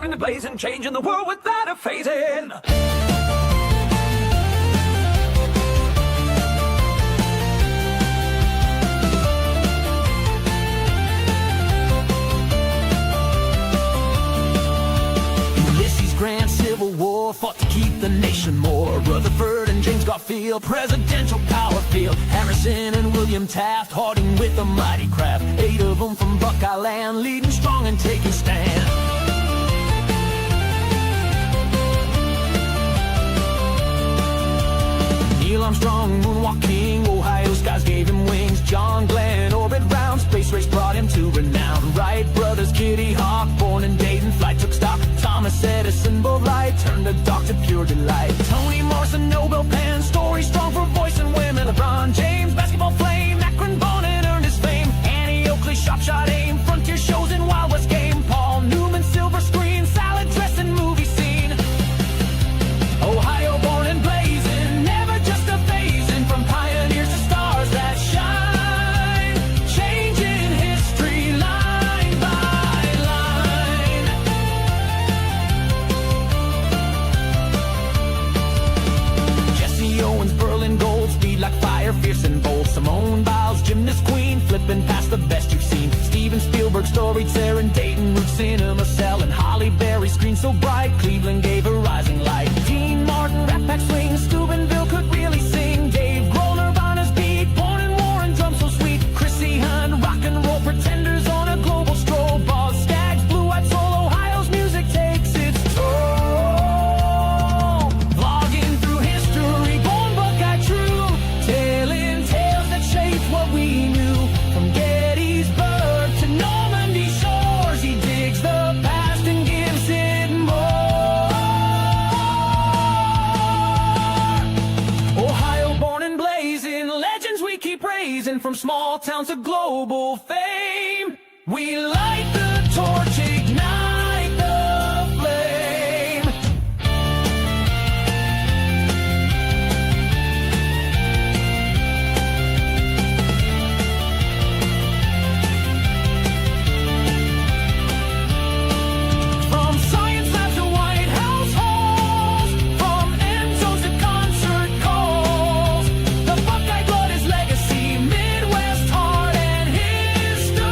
burning and blazing, changing the world without a phasing. Grand Civil War fought to keep the nation more. Rutherford and James Garfield, presidential power field. Harrison and William Taft, Harding with a mighty craft. 8 of them from Buckeye Land, leading strong and taking stand. Neil Armstrong, moonwalk king, Ohio skies gave him wings. John Glenn, orbit round, space race brought him to renown. Wright brothers, Kitty Hawk, born in Dayton, flight took stock. Thomas Edison, bold light, turned the dark to pure delight. Toni Morrison, Nobel pen, story strong for voice and women. LeBron James, basketball flame, Akron Bonnet earned his fame. Annie Oakley, sharp shot aim, frontier shows in Wild West game. Paul Newman, silver screen, salad dressing, movie scene. Ohio born and blazing, never just a phasing. From pioneers to stars that shine, changing history line by line. Jesse Owens, Berlin gold, speed like fire, fierce and bold. Simone Biles, gymnast queen, flipping past the best you've seen. Steven Spielberg, storied Sarah Dayton, root cinema cell. And Holly Berry, screen so bright, Cleveland gave her rising light. Dean Martin, Rat Pack swing, Steubenville could really sing. Dave Grohl, Nirvana's beat, born in Warren, drum so sweet. Chrissy Hunt, rock and roll pretenders on a global stroll. Boz Skaggs, blue-eyed soul, Ohio's music takes its toll. Vlogging through history, born Buckeye true, telling tales that shaped what we knew. From Gettysburg to Normandy shores, he digs the past and gives it more. Ohio born and blazing, legends we keep raising. From small towns to global fame, we light the torch, ignite the flame. From science labs to White House halls, from end zones to concert calls, the Buckeye blood is legacy, Midwest heart and history.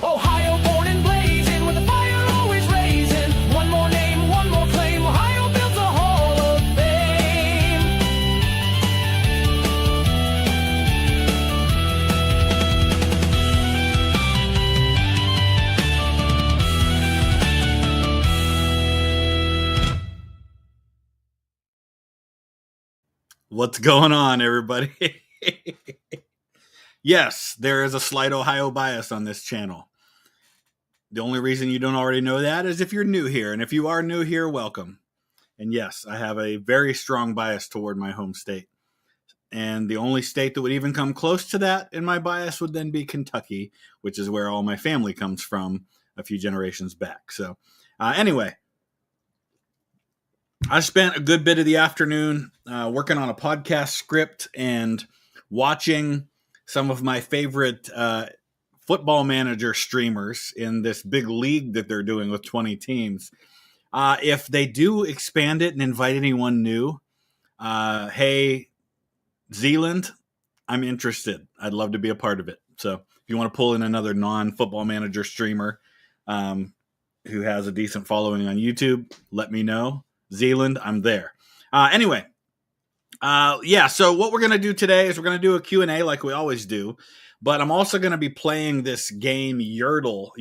Ohio born and blazing, with the fire always raising. One more name, one more claim, Ohio builds a hall of fame. What's going on, everybody? Yes, there is a slight Ohio bias on this channel. The only reason you don't already know that is if you're new here. And if you are new here, welcome. And yes, I have a very strong bias toward my home state. And the only state that would even come close to that in my bias would then be Kentucky, which is where all my family comes from a few generations back. So anyway, I spent a good bit of the afternoon working on a podcast script and watching some of my favorite football manager streamers in this big league that they're doing with 20 teams. If they do expand it and invite anyone new, hey, Zealand, I'm interested. I'd love to be a part of it. So if you want to pull in another non-football manager streamer who has a decent following on YouTube, let me know. Zealand, I'm there. Anyway, so what we're going to do today is we're going to do a Q&A like we always do, but I'm also going to be playing this game Yeardle,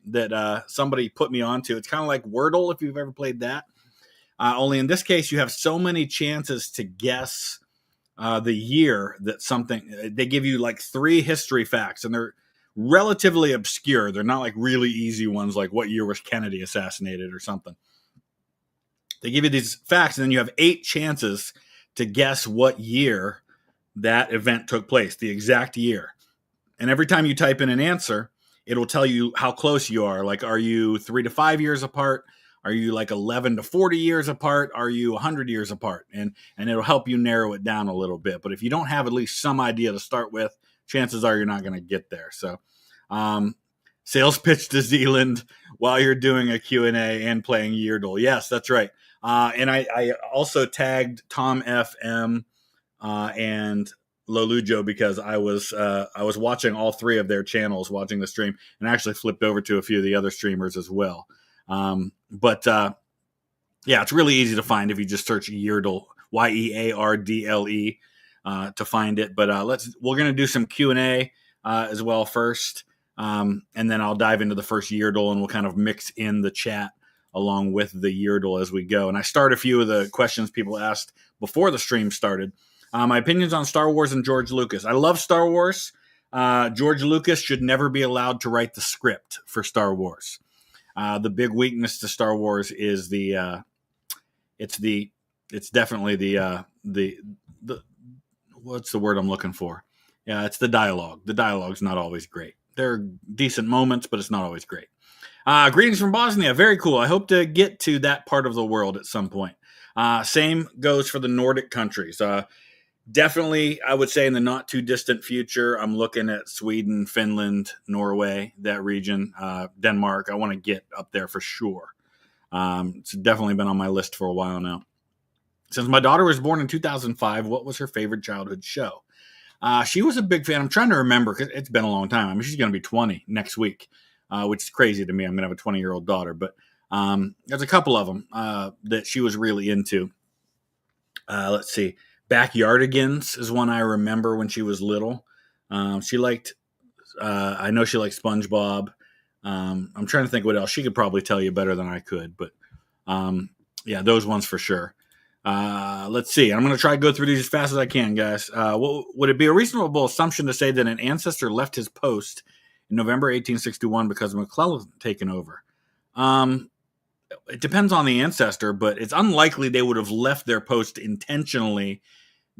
that somebody put me onto. It's kind of like Wordle, if you've ever played that. Only in this case, you have so many chances to guess the year that something, they give you like 3 history facts, and they're relatively obscure. They're not like really easy ones, like what year was Kennedy assassinated or something. They give you these facts, and then you have 8 chances to guess what year that event took place, the exact year. And every time you type in an answer, it'll tell you how close you are. Like, are you 3 to 5 years apart? Are you like 11 to 40 years apart? Are you 100 years apart? And it'll help you narrow it down a little bit. But if you don't have at least some idea to start with, chances are you're not going to get there. So sales pitch to Zealand while you're doing a Q&A and playing Yeardle. Yes, that's right. And I also tagged Tom FM and Lolujo because I was watching all three of their channels, watching the stream, and actually flipped over to a few of the other streamers as well. Yeah, it's really easy to find if you just search Yeardle, Yeardle, to find it. But we're gonna do some Q&A as well first, and then I'll dive into the first Yeardle, and we'll kind of mix in the chat along with the Yeardle as we go. And I start a few of the questions people asked before the stream started. My opinions on Star Wars and George Lucas. I love Star Wars. George Lucas should never be allowed to write the script for Star Wars. The big weakness to Star Wars is it's definitely the what's the word I'm looking for? Yeah, it's the dialogue. The dialogue's not always great. There are decent moments, but it's not always great. Greetings from Bosnia. Very cool. I hope to get to that part of the world at some point. Same goes for the Nordic countries. Definitely, I would say in the not too distant future, I'm looking at Sweden, Finland, Norway, that region, Denmark. I want to get up there for sure. It's definitely been on my list for a while now. Since my daughter was born in 2005, what was her favorite childhood show? She was a big fan. I'm trying to remember because it's been a long time. I mean, she's going to be 20 next week, which is crazy to me. I'm going to have a 20-year-old daughter. But there's a couple of them that she was really into. Let's see. Backyardigans is one I remember when she was little. She liked, I know she liked SpongeBob. I'm trying to think what else. She could probably tell you better than I could, but yeah, those ones for sure. Let's see. I'm going to try to go through these as fast as I can, guys. Would it be a reasonable assumption to say that an ancestor left his post in November 1861 because of McClellan taking over? It depends on the ancestor, but it's unlikely they would have left their post intentionally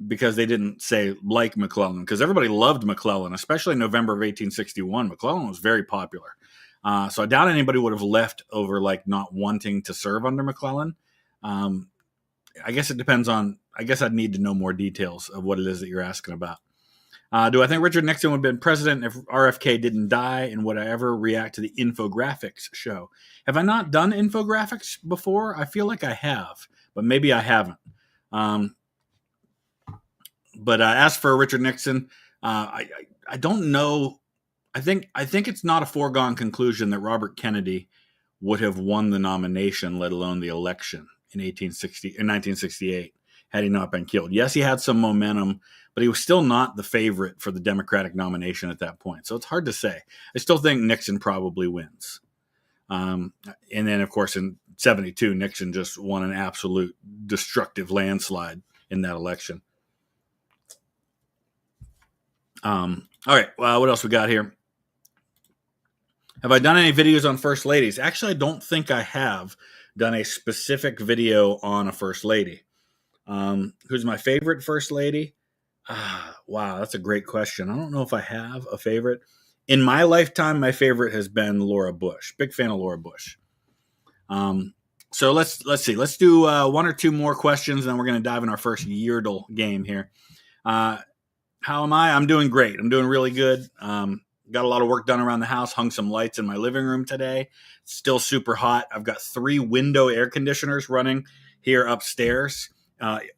because they didn't say like McClellan, because everybody loved McClellan, especially in November of 1861. McClellan was very popular. So I doubt anybody would have left over like not wanting to serve under McClellan. I guess it depends on, I guess I'd need to know more details of what it is that you're asking about. Do I think Richard Nixon would have been president if RFK didn't die? And would I ever react to the infographics show? Have I not done infographics before? I feel like I have, but maybe I haven't. But as for Richard Nixon, I don't know. I think it's not a foregone conclusion that Robert Kennedy would have won the nomination, let alone the election in 1968, had he not been killed. Yes, he had some momentum, but he was still not the favorite for the Democratic nomination at that point. So it's hard to say. I still think Nixon probably wins. And then, of course, in 72, Nixon just won an absolute destructive landslide in that election. All right. Well, what else we got here? Have I done any videos on first ladies? Actually, I don't think I have done a specific video on a first lady. Who's my favorite first lady? Wow, that's a great question. I don't know if I have a favorite. In my lifetime, my favorite has been Laura Bush. Big fan of Laura Bush. So let's see. Let's do one or two more questions, and then we're going to dive in our first Yeardle game here. How am I? I'm doing great. I'm doing really good. Got a lot of work done around the house. Hung some lights in my living room today. It's still super hot. I've got 3 window air conditioners running here upstairs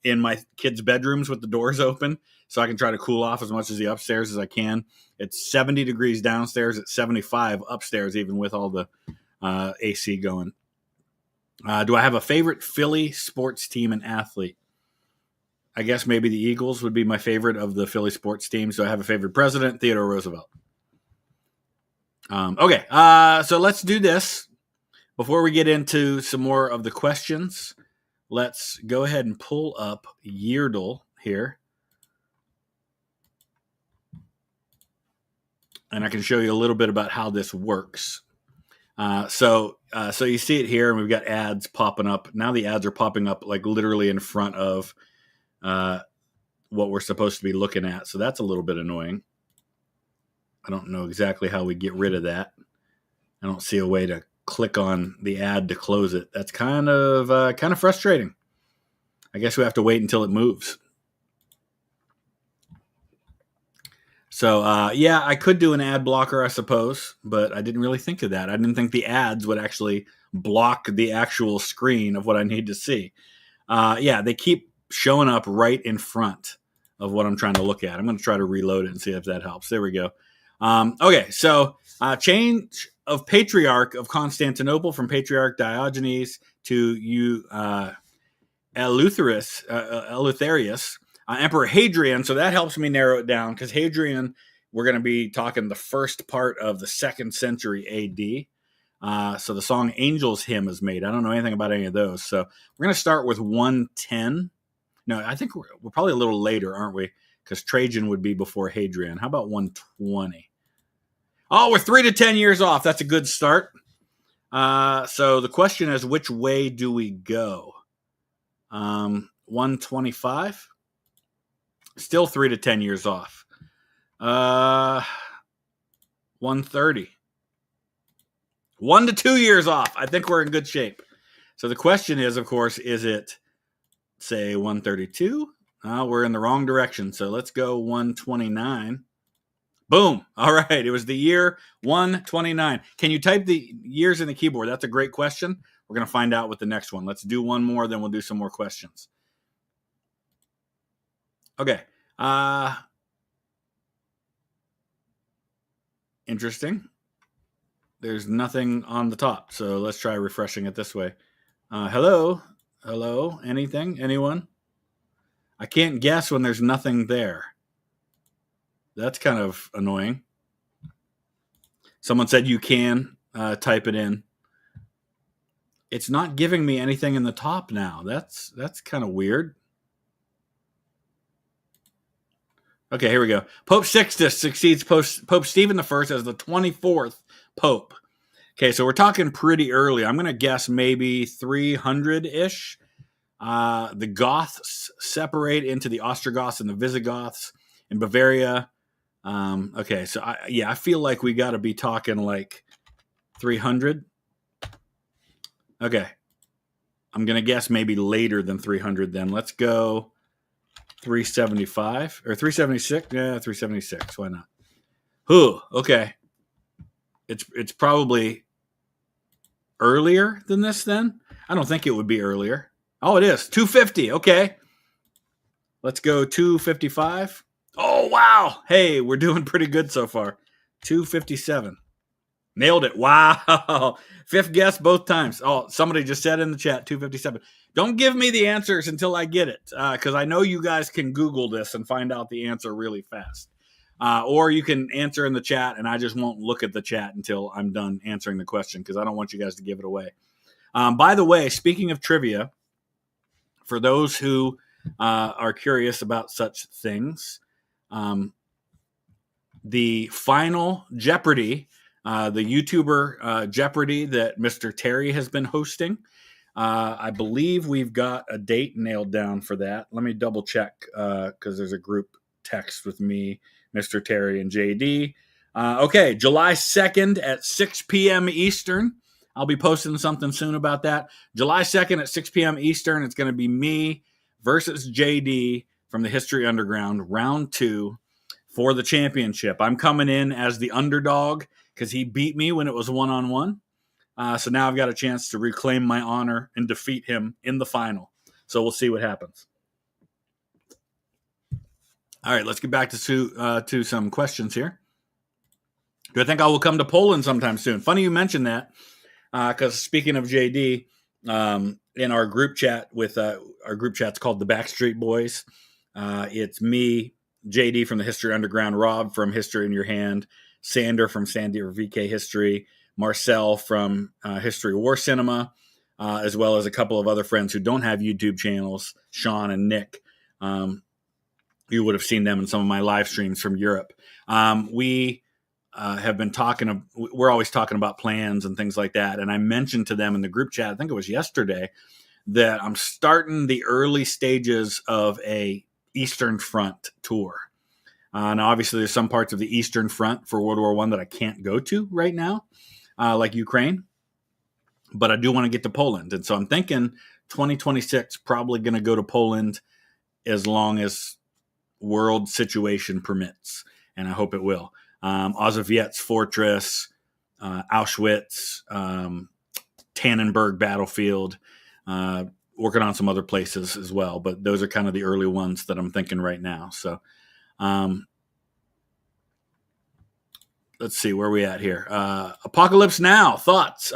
in my kids' bedrooms with the doors open, so I can try to cool off as much as the upstairs as I can. It's 70 degrees downstairs. It's 75 upstairs, even with all the AC going. Do I have a favorite Philly sports team and athlete? I guess maybe the Eagles would be my favorite of the Philly sports teams. So I have a favorite president, Theodore Roosevelt. Okay, so let's do this. Before we get into some more of the questions, let's go ahead and pull up Yeardle here. And I can show you a little bit about how this works. So you see it here, and we've got ads popping up. Now the ads are popping up like literally in front of what we're supposed to be looking at. So that's a little bit annoying. I don't know exactly how we get rid of that. I don't see a way to click on the ad to close it. That's kind of frustrating. I guess we have to wait until it moves. So, yeah, I could do an ad blocker, I suppose, but I didn't really think of that. I didn't think the ads would actually block the actual screen of what I need to see. Yeah, they keep showing up right in front of what I'm trying to look at. I'm going to try to reload it and see if that helps. There we go. Okay, so change of patriarch of Constantinople from Patriarch Diogenes to Eleutherius, Emperor Hadrian. So that helps me narrow it down because Hadrian, we're going to be talking the first part of the 2nd century AD. So the song Angel's Hymn is made. I don't know anything about any of those. So we're going to start with 110. No, I think we're probably a little later, aren't we? Because Trajan would be before Hadrian. How about 120? Oh, we're 3 to 10 years off. That's a good start. So the question is, which way do we go? 125? Still 3 to 10 years off. 130. 1 to 2 years off. I think we're in good shape. So the question is, of course, is it, say, 132? We're in the wrong direction. So let's go 129. Boom. All right. It was the year 129. Can you type the years in the keyboard? That's a great question. We're going to find out with the next one. Let's do one more, then we'll do some more questions. Okay. Interesting. There's nothing on the top, so let's try refreshing it this way. Hello? Hello? Anything? Anyone? I can't guess when there's nothing there. That's kind of annoying. Someone said you can type it in. It's not giving me anything in the top now. That's kind of weird. Okay, here we go. Pope Sixtus succeeds Pope Stephen I as the 24th Pope. Okay, so we're talking pretty early. I'm going to guess maybe 300-ish. The Goths separate into the Ostrogoths and the Visigoths in Bavaria. Okay, so I feel like we got to be talking like 300. Okay, I'm going to guess maybe later than 300 then. Let's go 375 or 376. Yeah, 376. Why not? Okay. It's probably earlier than this then. I don't think it would be earlier. Oh, it is 250. Okay. Let's go 255. Oh, wow. Hey, we're doing pretty good so far. 257. Nailed it. Wow. 5th guess both times. Oh, somebody just said in the chat 257. Don't give me the answers until I get it, because I know you guys can Google this and find out the answer really fast. Or you can answer in the chat, and I just won't look at the chat until I'm done answering the question, because I don't want you guys to give it away. By the way, speaking of trivia, for those who are curious about such things, the final Jeopardy, the YouTuber Jeopardy that Mr. Terry has been hosting, I believe we've got a date nailed down for that. Let me double check because there's a group text with me, Mr. Terry, and JD. Okay, July 2nd at 6 p.m. Eastern. I'll be posting something soon about that. July 2nd at 6 p.m. Eastern. It's going to be me versus JD from the History Underground, round 2 for the championship. I'm coming in as the underdog because he beat me when it was one-on-one. So now I've got a chance to reclaim my honor and defeat him in the final. So we'll see what happens. All right, let's get back to some questions here. Do I think I will come to Poland sometime soon? Funny you mentioned that, because speaking of JD, in our group chat with our group chat's called the Backstreet Boys. It's me, JD from the History Underground, Rob from History in Your Hand, Sander from Sandy or VK History, Marcel from History War Cinema, as well as a couple of other friends who don't have YouTube channels, Sean and Nick. You would have seen them in some of my live streams from Europe. We have been talking, we're always talking about plans and things like that. And I mentioned to them in the group chat, I think it was yesterday, that I'm starting the early stages of a Eastern Front tour. Now, obviously, there's some parts of the Eastern Front for World War I that I can't go to right now, like Ukraine. But I do want to get to Poland. And so I'm thinking 2026, probably going to go to Poland as long as world situation permits. and I hope it will. Auschwitz Fortress, Auschwitz, Tannenberg Battlefield, working on some other places as well, but those are kind of the early ones that I'm thinking right now. So let's see where we at here. Apocalypse Now, thoughts?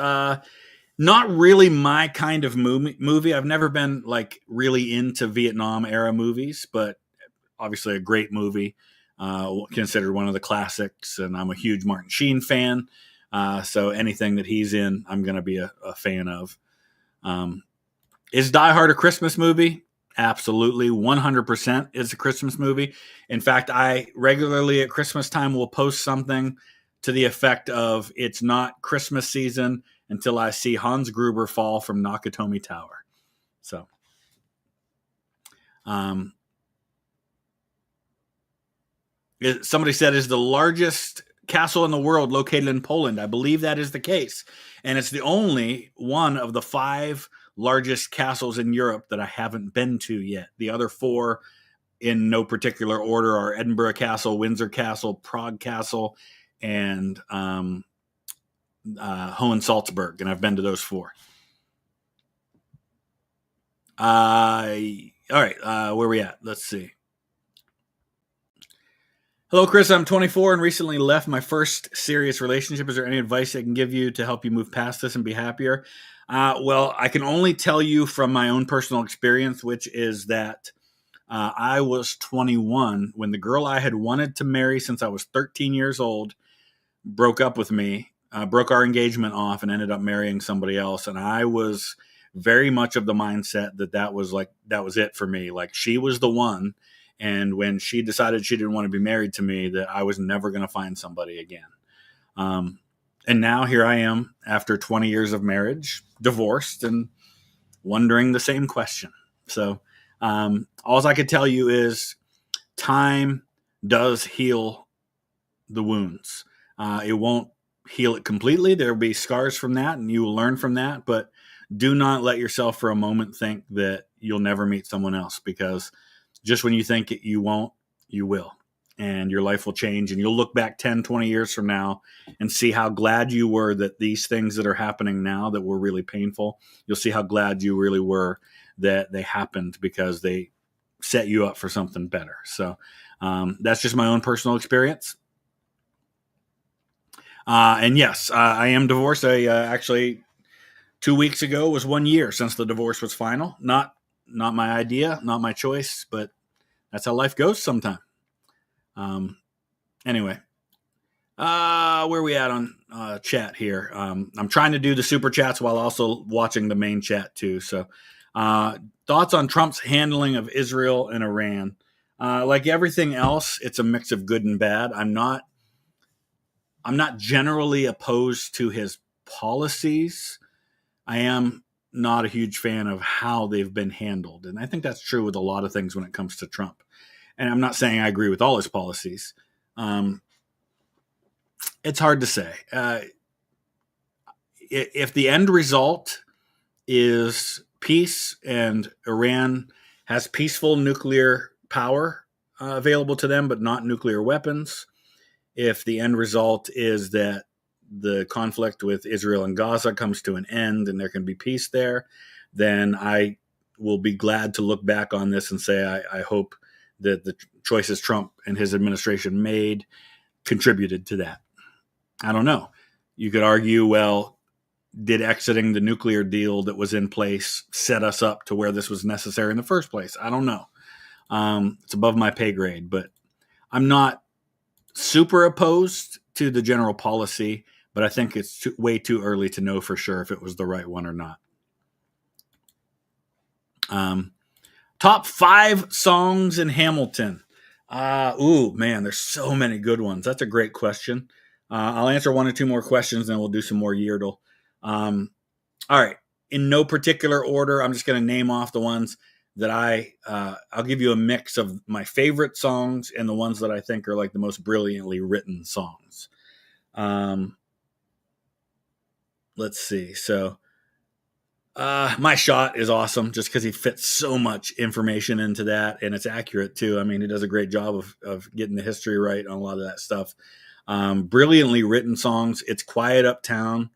Not really my kind of movie. I've never been like really into Vietnam era movies, but obviously a great movie, considered one of the classics, and I'm a huge Martin Sheen fan. So anything that he's in, I'm going to be a fan of. Is Die Hard a Christmas movie? Absolutely. 100% is a Christmas movie. In fact, I regularly at Christmas time will post something to the effect of, it's not Christmas season until I see Hans Gruber fall from Nakatomi Tower. So, somebody said, is the largest castle in the world located in Poland? I believe that is the case. And it's the only one of the 5 largest castles in Europe that I haven't been to yet. The other 4, in no particular order, are Edinburgh Castle, Windsor Castle, Prague Castle, and Hohensalzburg, and I've been to those 4. All right, where are we at? Let's see. Hello, Chris. I'm 24 and recently left my first serious relationship. Is there any advice I can give you to help you move past this and be happier? Well, I can only tell you from my own personal experience, which is that I was 21 when the girl I had wanted to marry since I was 13 years old broke up with me, broke our engagement off, and ended up marrying somebody else. And I was very much of the mindset that was it for me. Like, she was the one. And when she decided she didn't want to be married to me, that I was never going to find somebody again. And now here I am after 20 years of marriage, divorced, and wondering the same question. So all I could tell you is time does heal the wounds. It won't heal it completely. There will be scars from that, and you will learn from that. But do not let yourself for a moment think that you'll never meet someone else, because just when you think you won't, you will. And your life will change, and you'll look back 10, 20 years from now and see how glad you were that these things that are happening now that were really painful, you'll see how glad you really were that they happened, because they set you up for something better. So that's just my own personal experience. And yes, I am divorced. I actually 2 weeks ago was 1 year since the divorce was final. Not my idea, not my choice, but that's how life goes sometimes. Anyway, where are we at on chat here? I'm trying to do the super chats while also watching the main chat too. So thoughts on Trump's handling of Israel and Iran? Like everything else, it's a mix of good and bad. I'm not generally opposed to his policies. I am not a huge fan of how they've been handled. And I think that's true with a lot of things when it comes to Trump. And I'm not saying I agree with all his policies. It's hard to say. If the end result is peace and Iran has peaceful nuclear power available to them, but not nuclear weapons, if the end result is that the conflict with Israel and Gaza comes to an end and there can be peace there, then I will be glad to look back on this and say I hope that the choices Trump and his administration made contributed to that. I don't know. You could argue, well, did exiting the nuclear deal that was in place set us up to where this was necessary in the first place? I don't know. It's above my pay grade, but I'm not super opposed to the general policy, but I think it's way too early to know for sure if it was the right one or not. Top 5 songs in Hamilton. Man, there's so many good ones. That's a great question. I'll answer 1 or 2 more questions, then we'll do some more Yeardle. All right. In no particular order, I'm just going to name off the ones that I'll give you a mix of my favorite songs and the ones that I think are like the most brilliantly written songs. Let's see. So My Shot is awesome just because he fits so much information into that, and it's accurate too. I mean, he does a great job of getting the history right on a lot of that stuff. Brilliantly written songs. It's Quiet Uptown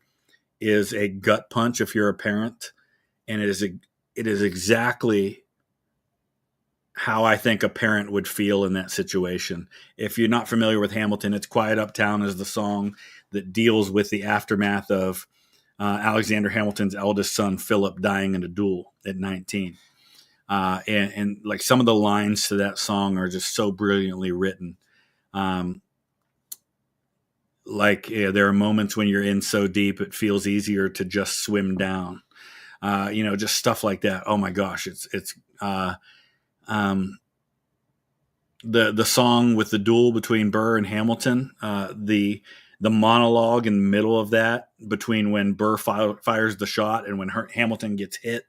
is a gut punch if you're a parent, and it is exactly how I think a parent would feel in that situation. If you're not familiar with Hamilton, It's Quiet Uptown is the song that deals with the aftermath of Alexander Hamilton's eldest son, Philip, dying in a duel at 19. And like some of the lines to that song are just so brilliantly written. There are moments when you're in so deep, it feels easier to just swim down. Just stuff like that. Oh my gosh. The song with the duel between Burr and Hamilton, the monologue in the middle of that between when Burr fires the shot and when Hamilton gets hit.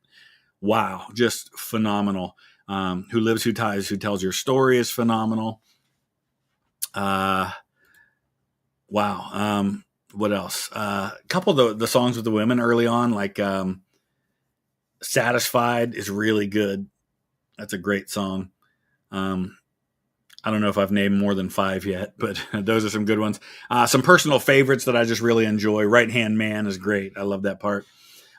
Wow. Just phenomenal. Who Lives, Who Ties, Who Tells Your Story is phenomenal. Wow. What else? A couple of the songs with the women early on, like Satisfied is really good. That's a great song. I don't know if I've named more than 5 yet, but those are some good ones. Some personal favorites that I just really enjoy. Right Hand Man is great. I love that part.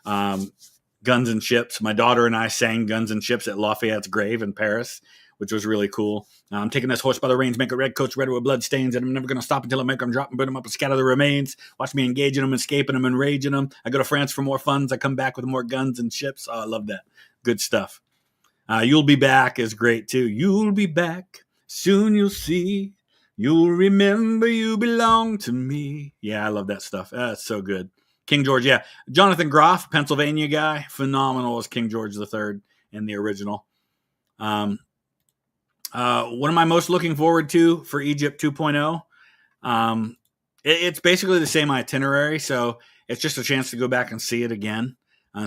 Guns and Ships. My daughter and I sang Guns and Ships at Lafayette's grave in Paris, which was really cool. I'm taking this horse by the reins, make a red coats red with blood stains, and I'm never going to stop until I make them drop and burn them up and scatter the remains. Watch me engaging them, escaping them, enraging them. I go to France for more funds. I come back with more guns and ships. Oh, I love that. Good stuff. You'll Be Back is great too. You'll be back. Soon you'll see. You'll remember you belong to me. Yeah, I love that stuff. That's so good. King George, yeah. Jonathan Groff, Pennsylvania guy. Phenomenal as King George III in the original. What am I most looking forward to for Egypt 2.0? It's basically the same itinerary, so it's just a chance to go back and see it again,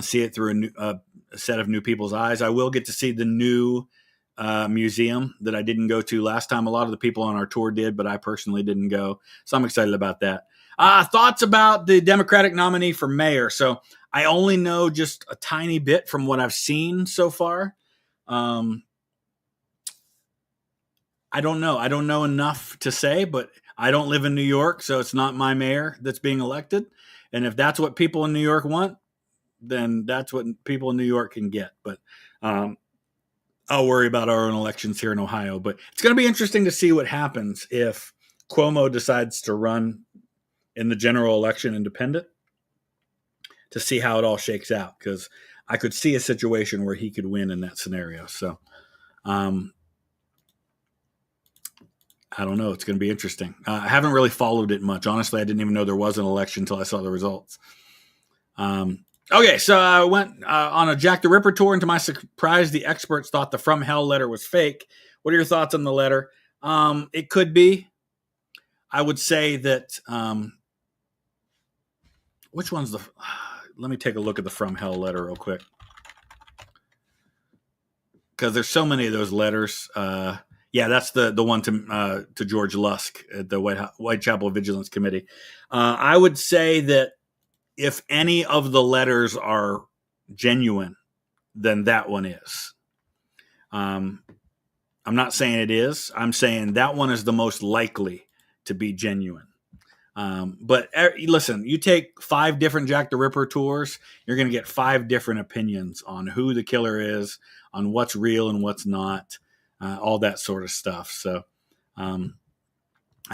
see it through a set of new people's eyes. I will get to see the new museum that I didn't go to last time. A lot of the people on our tour did, but I personally didn't go, so I'm excited about that. Thoughts about the Democratic nominee for mayor. So I only know just a tiny bit from what I've seen so far. I don't know. I don't know enough to say, but I don't live in New York, so it's not my mayor that's being elected. And if that's what people in New York want, then that's what people in New York can get. But I'll worry about our own elections here in Ohio. But it's going to be interesting to see what happens if Cuomo decides to run in the general election independent, to see how it all shakes out, because I could see a situation where he could win in that scenario. So I don't know. It's going to be interesting. I haven't really followed it much. Honestly, I didn't even know there was an election until I saw the results. Okay, so I went on a Jack the Ripper tour, and to my surprise, the experts thought the From Hell letter was fake. What are your thoughts on the letter? It could be. I would say that... which one's the... let me take a look at the From Hell letter real quick, because there's so many of those letters. Yeah, that's the one to George Lusk at the Whitechapel Vigilance Committee. I would say that if any of the letters are genuine, then that one is. I'm not saying it is. I'm saying that one is the most likely to be genuine. But listen, you take 5 different Jack the Ripper tours, you're going to get 5 different opinions on who the killer is, on what's real and what's not, all that sort of stuff. So I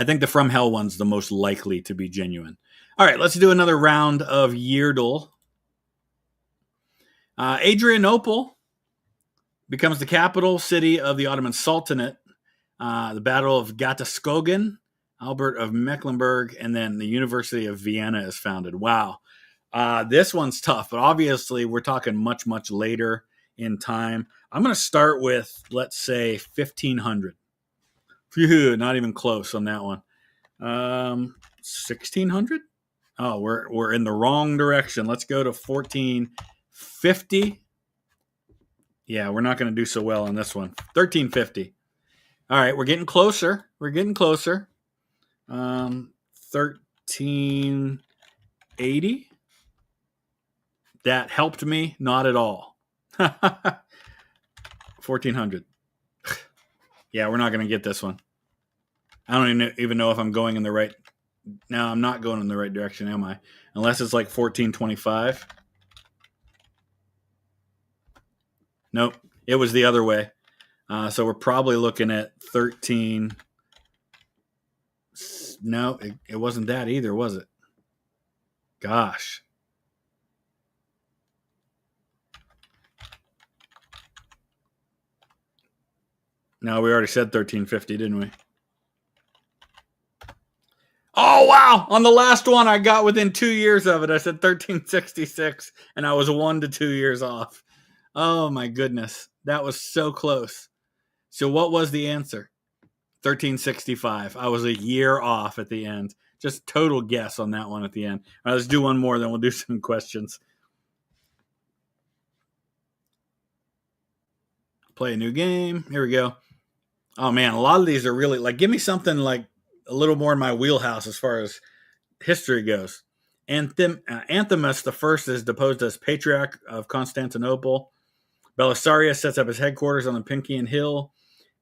think the From Hell one's the most likely to be genuine. All right, let's do another round of Yeardle. Adrianople becomes the capital city of the Ottoman Sultanate. The Battle of Gataskogan, Albert of Mecklenburg, and then the University of Vienna is founded. Wow. This one's tough, but obviously we're talking much, much later in time. I'm going to start with, let's say, 1500. Phew, not even close on that one. 1600? Oh, we're in the wrong direction. Let's go to 1450. Yeah, we're not going to do so well on this one. 1350. All right, we're getting closer. 1380. That helped me? Not at all. 1400. Yeah, we're not going to get this one. I don't even know if I'm going in the right. No, I'm not going in the right direction, am I? Unless it's like 1425. Nope, it was the other way. So we're probably looking at 13. No, it wasn't that either, was it? Gosh. No, we already said 1350, didn't we? Oh, wow. On the last one, I got within 2 years of it. I said 1366, and I was 1 to 2 years off. Oh, my goodness. That was so close. So what was the answer? 1365. I was a year off at the end. Just total guess on that one at the end. All right, let's do one more, then we'll do some questions. Play a new game. Here we go. Oh, man, a lot of these are really, like, give me something like a little more in my wheelhouse as far as history goes. Anthemus the First is deposed as Patriarch of Constantinople. Belisarius sets up his headquarters on the Pincian Hill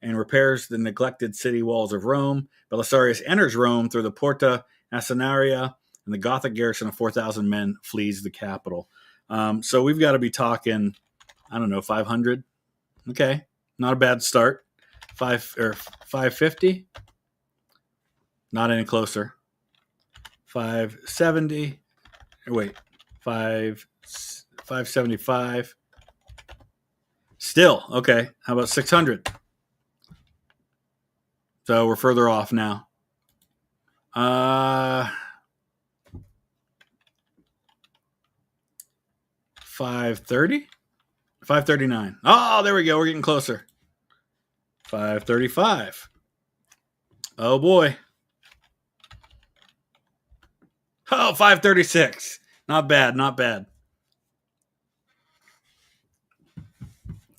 and repairs the neglected city walls of Rome. Belisarius enters Rome through the Porta Asinaria, and the Gothic garrison of 4,000 men flees the capital. So we've got to be talking, I don't know, 500. Okay, not a bad start. 550. Not any closer. 570. Wait, 575. Still, okay. How about 600? So we're further off now. 530? 539. Oh, there we go. We're getting closer. 535. Oh, boy. Oh, 536. Not bad, not bad.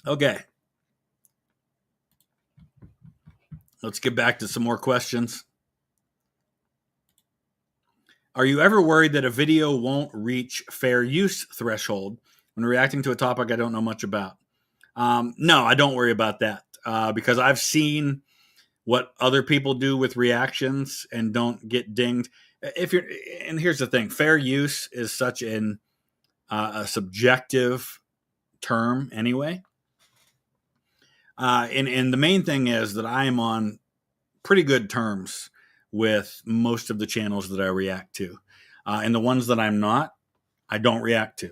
Okay. Let's get back to some more questions. Are you ever worried that a video won't reach fair use threshold when reacting to a topic I don't know much about? No, I don't worry about that because I've seen what other people do with reactions and don't get dinged. And here's the thing, fair use is such a subjective term anyway. And the main thing is that I am on pretty good terms with most of the channels that I react to. And the ones that I'm not, I don't react to.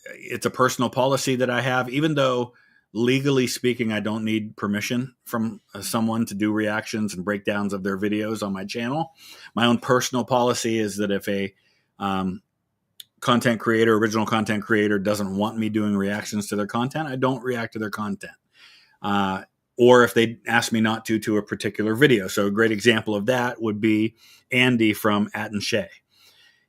It's a personal policy that I have, even though legally speaking, I don't need permission from someone to do reactions and breakdowns of their videos on my channel. My own personal policy is that if a original content creator doesn't want me doing reactions to their content, I don't react to their content. Or if they ask me not to a particular video. So a great example of that would be Andy from At and Shay.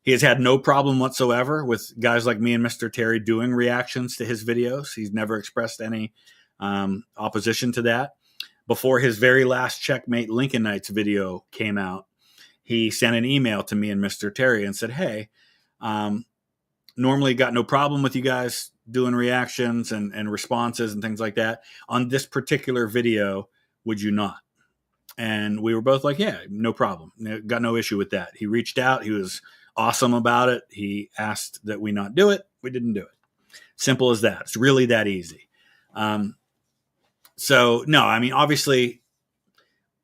He has had no problem whatsoever with guys like me and Mr. Terry doing reactions to his videos. He's never expressed any opposition to that. Before his very last Checkmate Lincolnites video came out, he sent an email to me and Mr. Terry and said, hey, normally got no problem with you guys doing reactions and responses and things like that. On this particular video, would you not? And we were both like, yeah, no problem. Got no issue with that. He reached out. He was awesome about it. He asked that we not do it. We didn't do it. Simple as that. It's really that easy. So, no, I mean, obviously,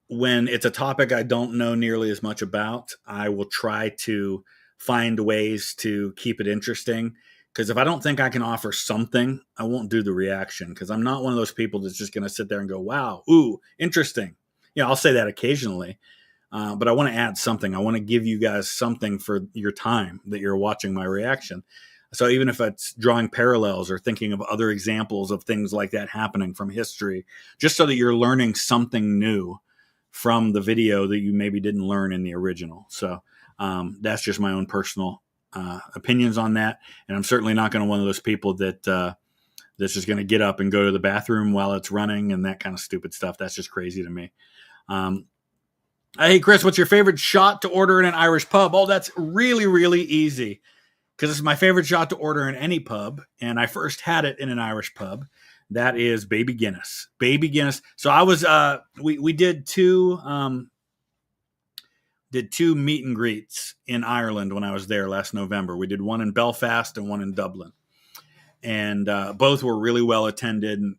when it's a topic I don't know nearly as much about, I will try to find ways to keep it interesting. Because if I don't think I can offer something, I won't do the reaction. Because I'm not one of those people that's just going to sit there and go, wow, ooh, interesting. Yeah, I'll say that occasionally. But I want to add something. I want to give you guys something for your time that you're watching my reaction. So even if it's drawing parallels or thinking of other examples of things like that happening from history, just so that you're learning something new from the video that you maybe didn't learn in the original. So that's just my own personal opinions on that. And I'm certainly not going to one of those people that's just going to get up and go to the bathroom while it's running and that kind of stupid stuff. That's just crazy to me. Hey, Chris, what's your favorite shot to order in an Irish pub? Oh, that's really, really easy. because it's my favorite shot to order in any pub, and I first had it in an Irish pub. That is Baby Guinness. Baby Guinness. So I was we did two meet and greets in Ireland when I was there last November. We did one in Belfast and one in Dublin, and both were really well attended and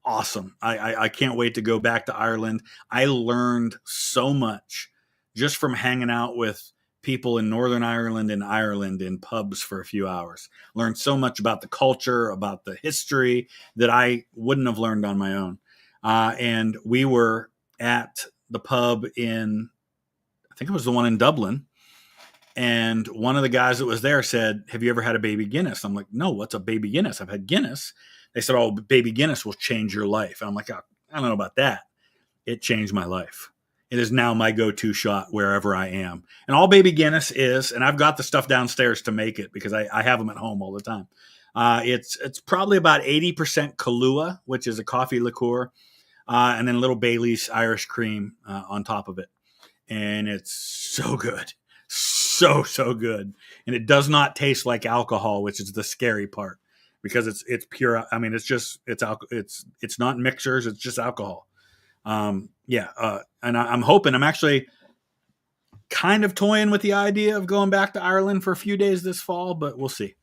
awesome. I can't wait to go back to Ireland. I learned so much just from hanging out with people in Northern Ireland and Ireland in pubs for a few hours. Learned so much about the culture, about the history that I wouldn't have learned on my own. And we were at the pub in, I think it was the one in Dublin. And one of the guys that was there said, "Have you ever had a Baby Guinness?" I'm like, "No, what's a Baby Guinness? I've had Guinness." They said, "Oh, Baby Guinness will change your life." And I'm like, "Oh, I don't know about that." It changed my life. It is now my go-to shot wherever I am. And all Baby Guinness is, and I've got the stuff downstairs to make it because I have them at home all the time. It's probably about 80% Kahlua, which is a coffee liqueur, and then a little Bailey's Irish cream on top of it. And it's so good. So good. And it does not taste like alcohol, which is the scary part because it's pure. I mean, it's not mixers. It's just alcohol. And I'm hoping, I'm actually kind of toying with the idea of going back to Ireland for a few days this fall, but we'll see.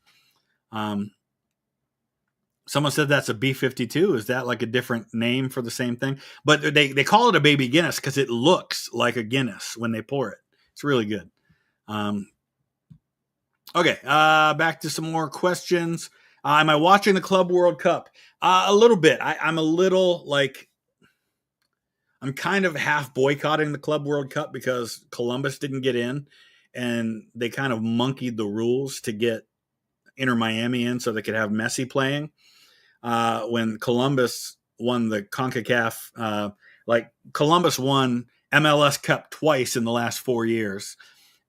Someone said that's a B-52. Is that like a different name for the same thing? But they call it a Baby Guinness because it looks like a Guinness when they pour it. It's really good. Okay, back to some more questions. Am I watching the Club World Cup? A little bit. I'm a little like, I'm kind of half boycotting the Club World Cup because Columbus didn't get in, and they kind of monkeyed the rules to get Inter Miami in so they could have Messi playing. When Columbus won the CONCACAF, Columbus won MLS Cup twice in the last 4 years,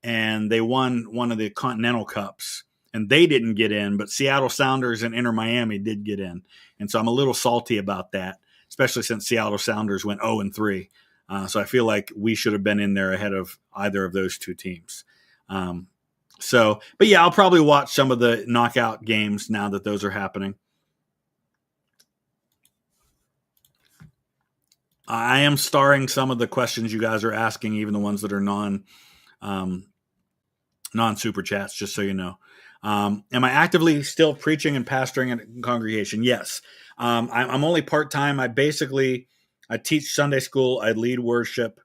and they won one of the Continental Cups, and they didn't get in, but Seattle Sounders and Inter Miami did get in. And so I'm a little salty about that, especially since Seattle Sounders went 0-3. So I feel like we should have been in there ahead of either of those two teams. But yeah, I'll probably watch some of the knockout games now that those are happening. I am starring some of the questions you guys are asking, even the ones that are non-super chats, just so you know. Am I actively still preaching and pastoring in a congregation? Yes. I'm only part-time. I teach Sunday school, I lead worship,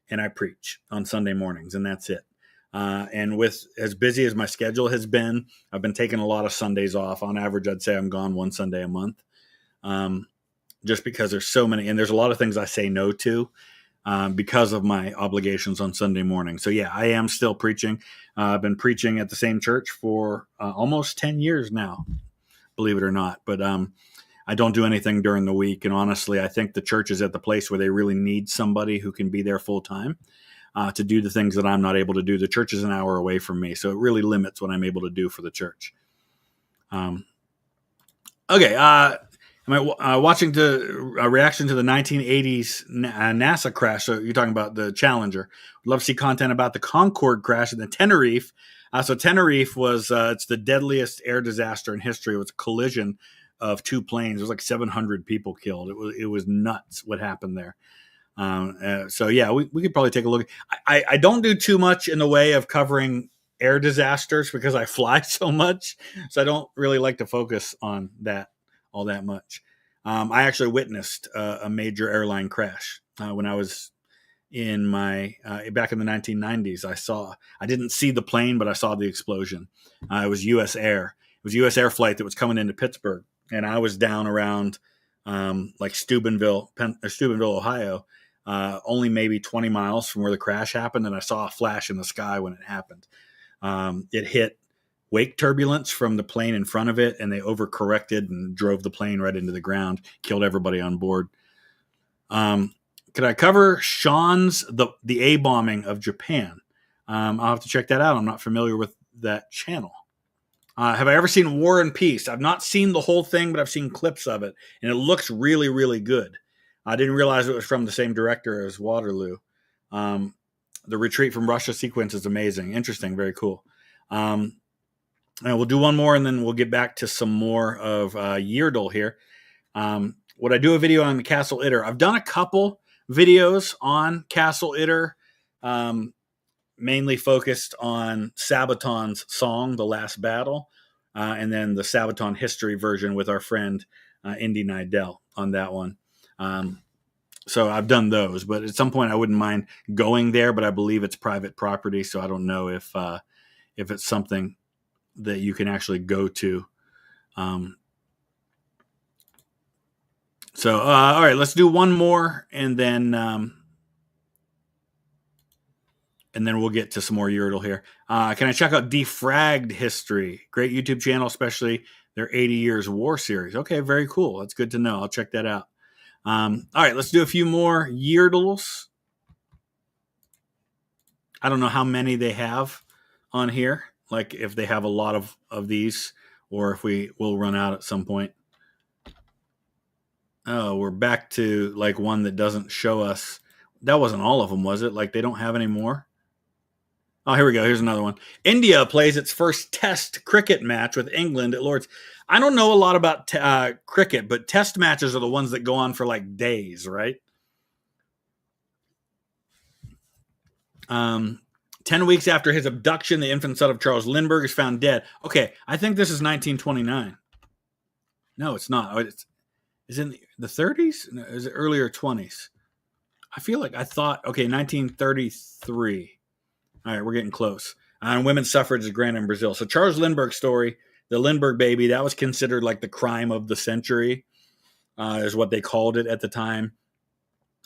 and I preach on Sunday mornings, and that's it. And with as busy as my schedule has been, I've been taking a lot of Sundays off. On average, I'd say I'm gone one Sunday a month, just because there's so many, and there's a lot of things I say no to because of my obligations on Sunday morning. So yeah, I am still preaching. I've been preaching at the same church for almost 10 years now, believe it or not. But I don't do anything during the week. And honestly, I think the church is at the place where they really need somebody who can be there full time to do the things that I'm not able to do. The church is an hour away from me, so it really limits what I'm able to do for the church. Okay. Am I watching a reaction to the 1980s NASA crash? So you're talking about the Challenger. Would love to see content about the Concorde crash in the Tenerife. So Tenerife was it's the deadliest air disaster in history. It was a collision of two planes. It was like 700 people killed. It was nuts what happened there. So yeah, we could probably take a look. I don't do too much in the way of covering air disasters because I fly so much. So I don't really like to focus on that all that much. I actually witnessed a major airline crash when I was in my back in the 1990s. I didn't see the plane, but I saw the explosion. It was U.S. Air. It was a U.S. Air flight that was coming into Pittsburgh, and I was down around like Steubenville, Ohio, only maybe 20 miles from where the crash happened, and I saw a flash in the sky when it happened. It hit wake turbulence from the plane in front of it, and they overcorrected and drove the plane right into the ground, killed everybody on board. Could I cover Sean's the A bombing of Japan? I'll have to check that out. I'm not familiar with that channel. Have I ever seen War and Peace? I've not seen the whole thing, but I've seen clips of it, and it looks really, really good. I didn't realize it was from the same director as Waterloo. The retreat from Russia sequence is amazing. Interesting. Very cool. We'll do one more, and then we'll get back to some more of Yeardle here. Would I do a video on the Castle Itter? I've done a couple videos on Castle Itter, mainly focused on Sabaton's song, The Last Battle, and then the Sabaton history version with our friend Indy Nidell on that one. So I've done those, but at some point I wouldn't mind going there, but I believe it's private property, so I don't know if it's something that you can actually go to. So all right, let's do one more, and then we'll get to some more Yeardle here. Can I check out Defragged History? Great YouTube channel, especially their 80 Years War series. Okay, very cool. That's good to know. I'll check that out. All right, let's do a few more Yeardles. I don't know how many they have on here, like if they have a lot of these, or if we will run out at some point. Oh, we're back to like one that doesn't show us. That wasn't all of them, was it? Like they don't have any more? Oh, here we go. Here's another one. India plays its first test cricket match with England at Lord's. I don't know a lot about cricket, but test matches are the ones that go on for like days, right? 10 weeks after his abduction, the infant son of Charles Lindbergh is found dead. Okay, I think this is 1929. No, it's not. Is it in the 30s? No, is it earlier 20s? I feel like I thought, okay, 1933. All right, we're getting close. And women's suffrage is granted in Brazil. So Charles Lindbergh's story, the Lindbergh baby, that was considered like the crime of the century, is what they called it at the time.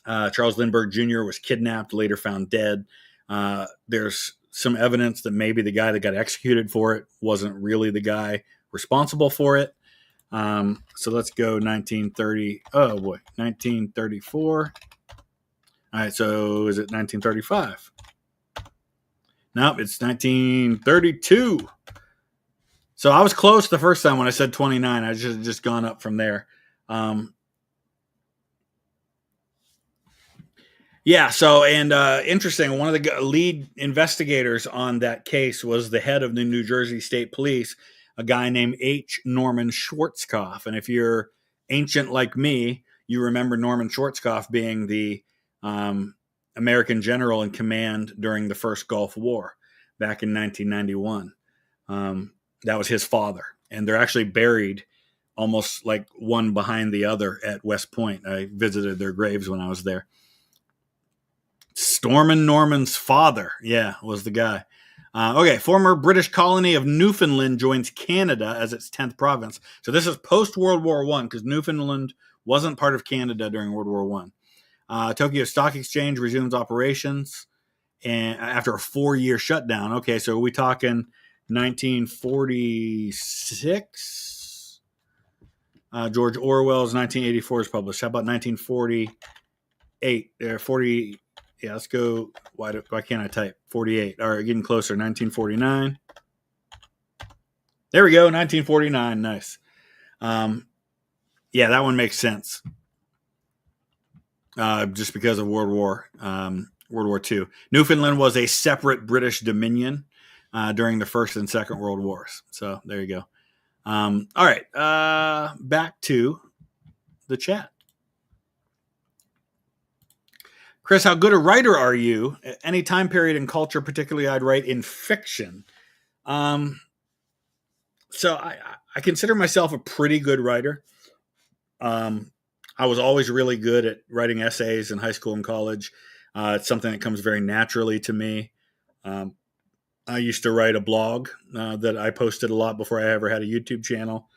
Charles Lindbergh Jr. was kidnapped, later found dead. There's some evidence that maybe the guy that got executed for it wasn't really the guy responsible for it. So let's go 1930. Oh boy, 1934. All right, so is it 1935? Nope, it's 1932. So I was close the first time when I said 29. I should have just gone up from there. Yeah, so, and interesting, one of the lead investigators on that case was the head of the New Jersey State Police, a guy named H. Norman Schwarzkopf. And if you're ancient like me, you remember Norman Schwarzkopf being the American general in command during the first Gulf War back in 1991. That was his father. And they're actually buried almost like one behind the other at West Point. I visited their graves when I was there. Stormin' Norman's father, was the guy. Okay, former British colony of Newfoundland joins Canada as its 10th province. So this is post-World War I, because Newfoundland wasn't part of Canada during World War I. Tokyo Stock Exchange resumes operations and after a 4-year shutdown. Okay, so are we talking 1946? George Orwell's 1984 is published. How about 1948? 40. Yeah, let's go. Why can't I type 48? All right, getting closer. 1949. There we go. 1949. Nice. Yeah, that one makes sense. Just because of World War II. Newfoundland was a separate British dominion during the First and Second World Wars. So there you go. All right, back to the chat. Chris, how good a writer are you? At any time period in culture, particularly I'd write in fiction. So I consider myself a pretty good writer. I was always really good at writing essays in high school and college. It's something that comes very naturally to me. I used to write a blog that I posted a lot before I ever had a YouTube channel.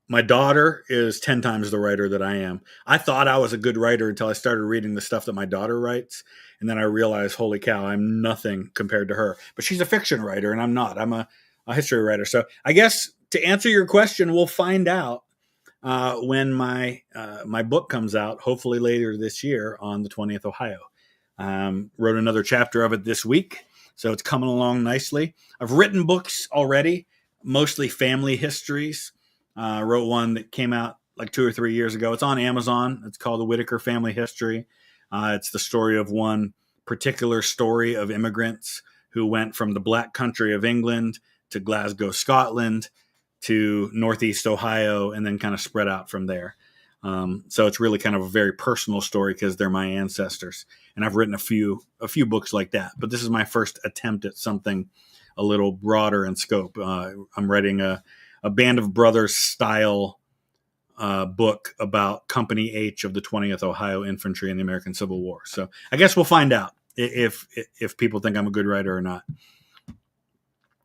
My daughter is 10 times the writer that I am. I thought I was a good writer until I started reading the stuff that my daughter writes. And then I realized, holy cow, I'm nothing compared to her. But she's a fiction writer and I'm not. I'm a history writer. So I guess to answer your question, we'll find out when my book comes out, hopefully later this year on the 20th Ohio. Wrote another chapter of it this week. So it's coming along nicely. I've written books already, mostly family histories. Wrote one that came out like 2 or 3 years ago. It's on Amazon. It's called The Whitaker Family History. It's the story of one particular story of immigrants who went from the black country of England to Glasgow, Scotland, to Northeast Ohio, and then kind of spread out from there. So it's really kind of a very personal story because they're my ancestors. And I've written a few books like that. But this is my first attempt at something a little broader in scope. I'm writing a Band of Brothers style book about Company H of the 20th Ohio Infantry in the American Civil War. So I guess we'll find out if people think I'm a good writer or not.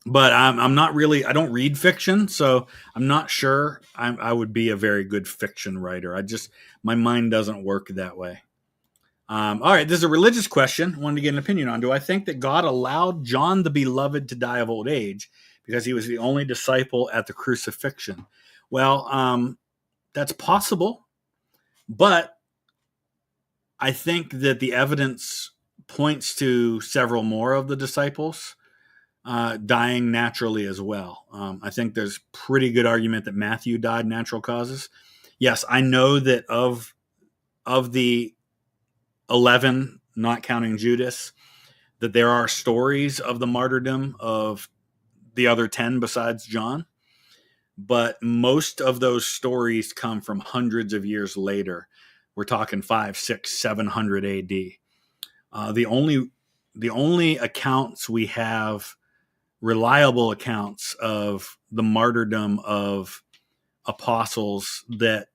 But I'm not really, I don't read fiction, so I'm not sure I would be a very good fiction writer. My mind doesn't work that way. All right, this is a religious question. I wanted to get an opinion on. Do I think that God allowed John the Beloved to die of old age because he was the only disciple at the crucifixion? Well, that's possible, but I think that the evidence points to several more of the disciples dying naturally as well. I think there's pretty good argument that Matthew died natural causes. Yes, I know that of the 11, not counting Judas, that there are stories of the martyrdom of the other 10 besides John. But most of those stories come from hundreds of years later. We're talking 500, 600, 700 AD. The only accounts we have, reliable accounts of the martyrdom of apostles that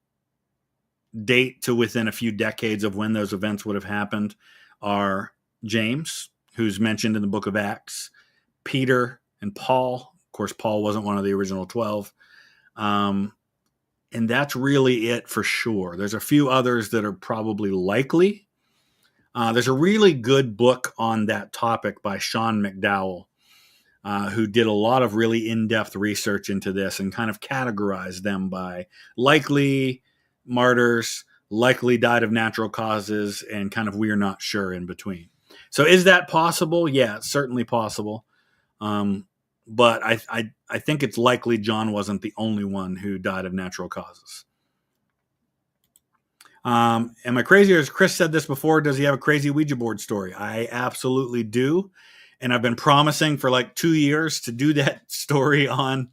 date to within a few decades of when those events would have happened, are James, who's mentioned in the book of Acts, Peter and Paul. Of course, Paul wasn't one of the original 12. And that's really it for sure. There's a few others that are probably likely. There's a really good book on that topic by Sean McDowell, who did a lot of really in-depth research into this and kind of categorized them by likely martyrs, likely died of natural causes, and kind of we're not sure in between. So is that possible? Yeah, it's certainly possible. But I think it's likely John wasn't the only one who died of natural causes. Am I crazy? Or as Chris said this before, does he have a crazy Ouija board story? I absolutely do. And I've been promising for like 2 years to do that story on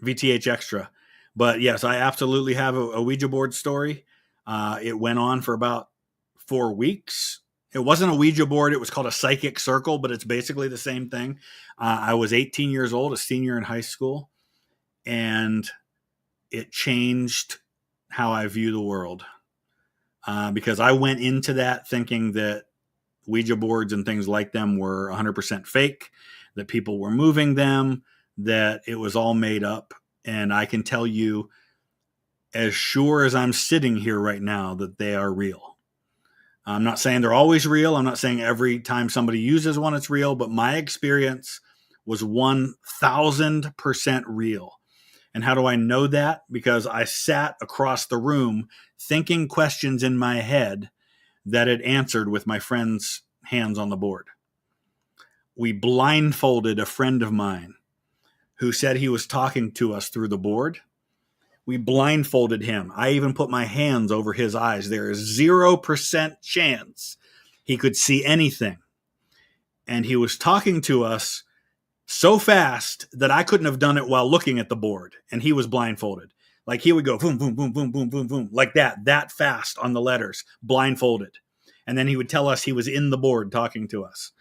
VTH Extra. But yes, I absolutely have a Ouija board story. It went on for about 4 weeks. It wasn't a Ouija board. It was called a psychic circle, but it's basically the same thing. I was 18 years old, a senior in high school, and it changed how I view the world. Because I went into that thinking that Ouija boards and things like them were 100% fake, that people were moving them, that it was all made up. And I can tell you, as sure as I'm sitting here right now, that they are real. I'm not saying they're always real. I'm not saying every time somebody uses one, it's real, but my experience was 1,000% real. And how do I know that? Because I sat across the room thinking questions in my head that it answered with my friend's hands on the board. We blindfolded a friend of mine who said he was talking to us through the board. We blindfolded him. I even put my hands over his eyes. There is 0% chance he could see anything. And he was talking to us so fast that I couldn't have done it while looking at the board. And he was blindfolded. Like he would go boom, boom, boom, boom, boom, boom, boom, like that fast on the letters, blindfolded. And then he would tell us he was in the board talking to us.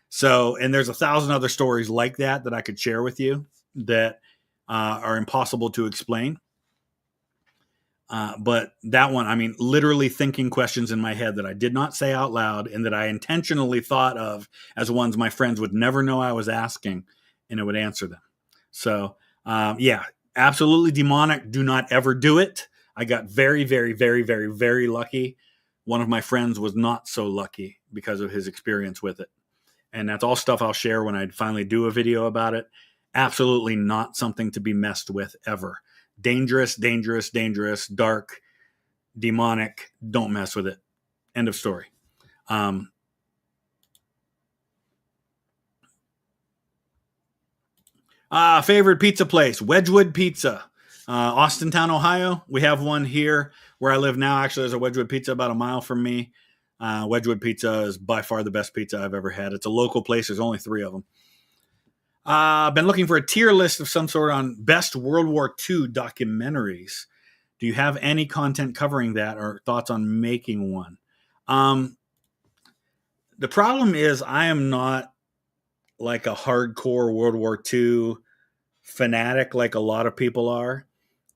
So, and there's 1,000 other stories like that I could share with you that are impossible to explain. But that one, I mean, literally thinking questions in my head that I did not say out loud and that I intentionally thought of as ones my friends would never know I was asking, and it would answer them. So, yeah, absolutely demonic. Do not ever do it. I got very, very, very, very, very lucky. One of my friends was not so lucky because of his experience with it. And that's all stuff I'll share when I finally do a video about it. Absolutely not something to be messed with ever. Dangerous, dangerous, dangerous, dark, demonic. Don't mess with it. End of story. Favorite pizza place, Wedgewood Pizza, Austintown, Ohio. We have one here where I live now. Actually, there's a Wedgewood Pizza about a mile from me. Wedgewood Pizza is by far the best pizza I've ever had. It's a local place. There's only 3 of them. I've been looking for a tier list of some sort on best World War II documentaries. Do you have any content covering that or thoughts on making one? The problem is I am not like a hardcore World War II fanatic like a lot of people are.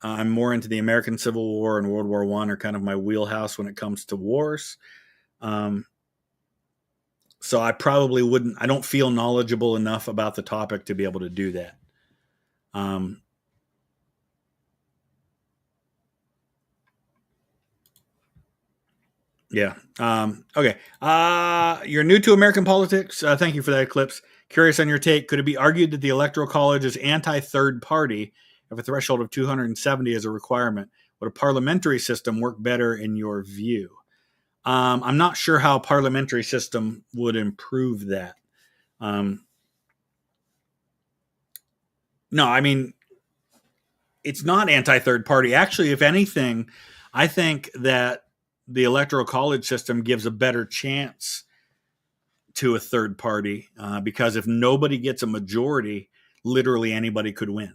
I'm more into the American Civil War and World War I are kind of my wheelhouse when it comes to wars. So I probably wouldn't, I don't feel knowledgeable enough about the topic to be able to do that. Yeah. Okay. You're new to American politics. Thank you for that, Eclipse. Curious on your take. Could it be argued that the Electoral College is anti-third party if a threshold of 270 is a requirement? Would a parliamentary system work better in your view? I'm not sure how a parliamentary system would improve that. No, I mean, it's not anti-third party. Actually, if anything, I think that the Electoral College system gives a better chance to a third party because if nobody gets a majority, literally anybody could win.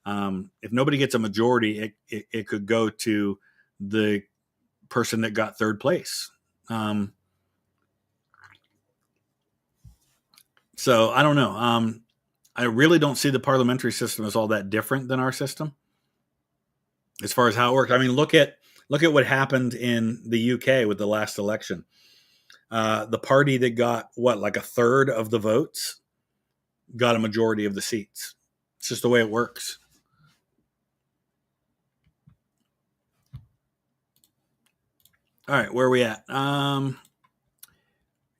If nobody gets a majority, it could go to the person that got third place. So I don't know. I really don't see the parliamentary system as all that different than our system as far as how it works. I mean, look at what happened in the UK with the last election. The party that got like a third of the votes got a majority of the seats. It's just the way it works. All right, where are we at?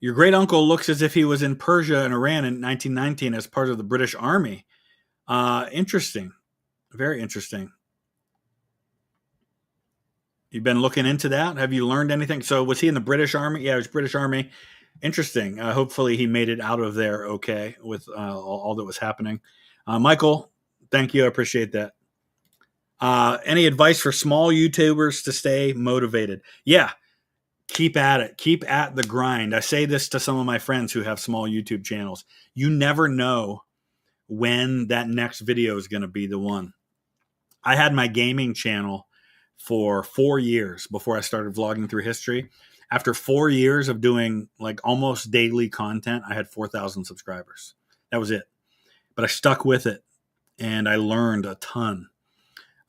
Your great uncle looks as if he was in Persia and Iran in 1919 as part of the British Army. Interesting. Very interesting. You've been looking into that? Have you learned anything? So was he in the British Army? Yeah, it was British Army. Interesting. Hopefully he made it out of there okay with all that was happening. Michael, thank you. I appreciate that. Any advice for small YouTubers to stay motivated? Yeah, keep at it. Keep at the grind. I say this to some of my friends who have small YouTube channels. You never know when that next video is going to be the one. I had my gaming channel for 4 years before I started vlogging through history. After 4 years of doing like almost daily content, I had 4,000 subscribers. That was it. But I stuck with it and I learned a ton.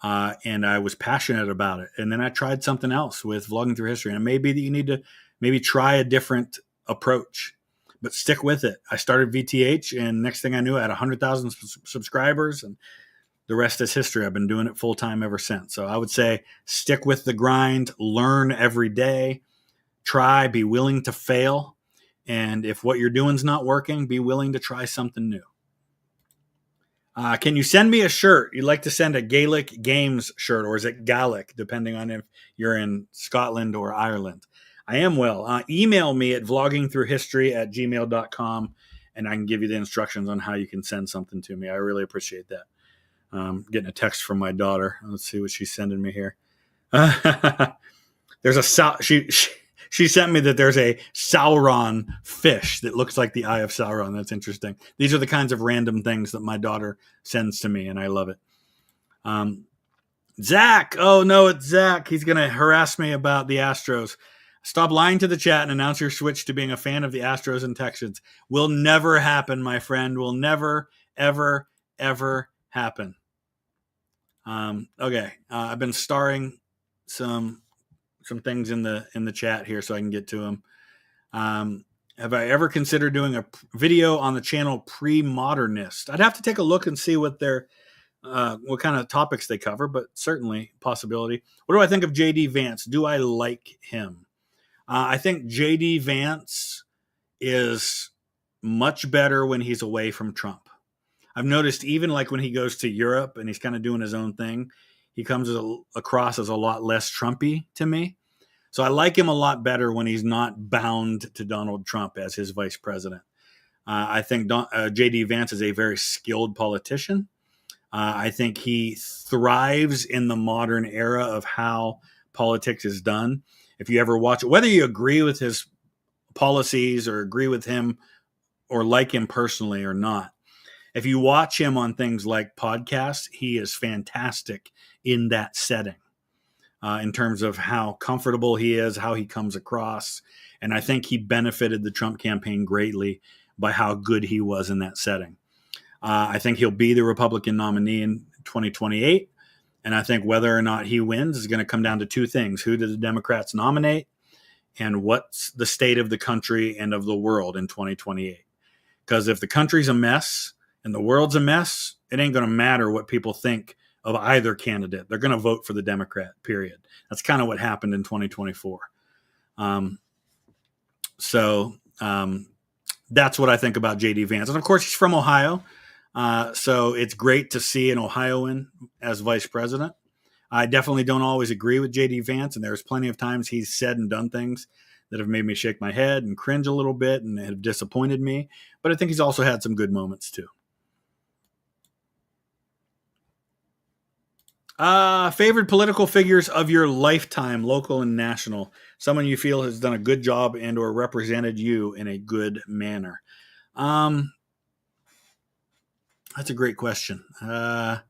And I was passionate about it. And then I tried something else with vlogging through history. And it may be that you need to maybe try a different approach, but stick with it. I started VTH, and next thing I knew, I had 100,000 subscribers, and the rest is history. I've been doing it full time ever since. So I would say stick with the grind, learn every day, try, be willing to fail. And if what you're doing is not working, be willing to try something new. Can you send me a shirt? You'd like to send a Gaelic Games shirt, or is it Gaelic, depending on if you're in Scotland or Ireland? I am well. Email me at vloggingthroughhistory@gmail.com, and I can give you the instructions on how you can send something to me. I really appreciate that. Getting a text from my daughter. Let's see what she's sending me here. There's a she sent me that there's a Sauron fish that looks like the Eye of Sauron. That's interesting. These are the kinds of random things that my daughter sends to me, and I love it. Zach. Oh, no, it's Zach. He's going to harass me about the Astros. Stop lying to the chat and announce your switch to being a fan of the Astros and Texans. Will never happen, my friend. Will never, ever, ever happen. Okay. I've been starring some things in the chat here so I can get to them. Have I ever considered doing a video on the channel Pre-Modernist? I'd have to take a look and see what kind of topics they cover, but certainly possibility. What do I think of JD Vance? Do I like him? I think JD Vance is much better when he's away from Trump. I've noticed even like when he goes to Europe and he's kind of doing his own thing, he comes across as a lot less Trumpy to me. So I like him a lot better when he's not bound to Donald Trump as his vice president. I think J.D. Vance is a very skilled politician. I think he thrives in the modern era of how politics is done. If you ever watch it, whether you agree with his policies or agree with him or like him personally or not, if you watch him on things like podcasts, he is fantastic in that setting in terms of how comfortable he is, how he comes across. And I think he benefited the Trump campaign greatly by how good he was in that setting. I think he'll be the Republican nominee in 2028. And I think whether or not he wins is going to come down to two things. Who do the Democrats nominate? And what's the state of the country and of the world in 2028? Because if the country's a mess and the world's a mess, it ain't going to matter what people think of either candidate. They're going to vote for the Democrat, period. That's kind of what happened in 2024. That's what I think about J.D. Vance. And of course, he's from Ohio. So it's great to see an Ohioan as vice president. I definitely don't always agree with J.D. Vance, and there's plenty of times he's said and done things that have made me shake my head and cringe a little bit and have disappointed me. But I think he's also had some good moments too. Favorite political figures of your lifetime, local and national. Someone you feel has done a good job and or represented you in a good manner. That's a great question. I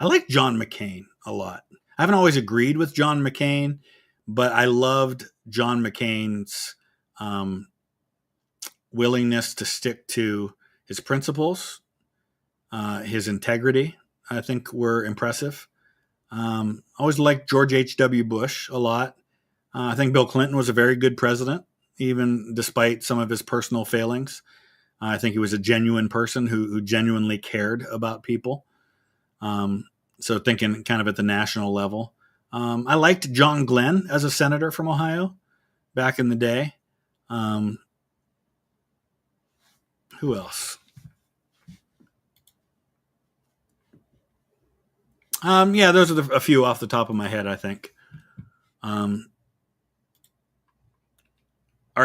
like John McCain a lot. I haven't always agreed with John McCain, but I loved John McCain's willingness to stick to his principles, his integrity, I think were impressive. I always liked George H.W. Bush a lot. I think Bill Clinton was a very good president, even despite some of his personal failings. I think he was a genuine person who genuinely cared about people. So thinking kind of at the national level. I liked John Glenn as a senator from Ohio back in the day. Who else? Yeah, those are a few off the top of my head, I think. Are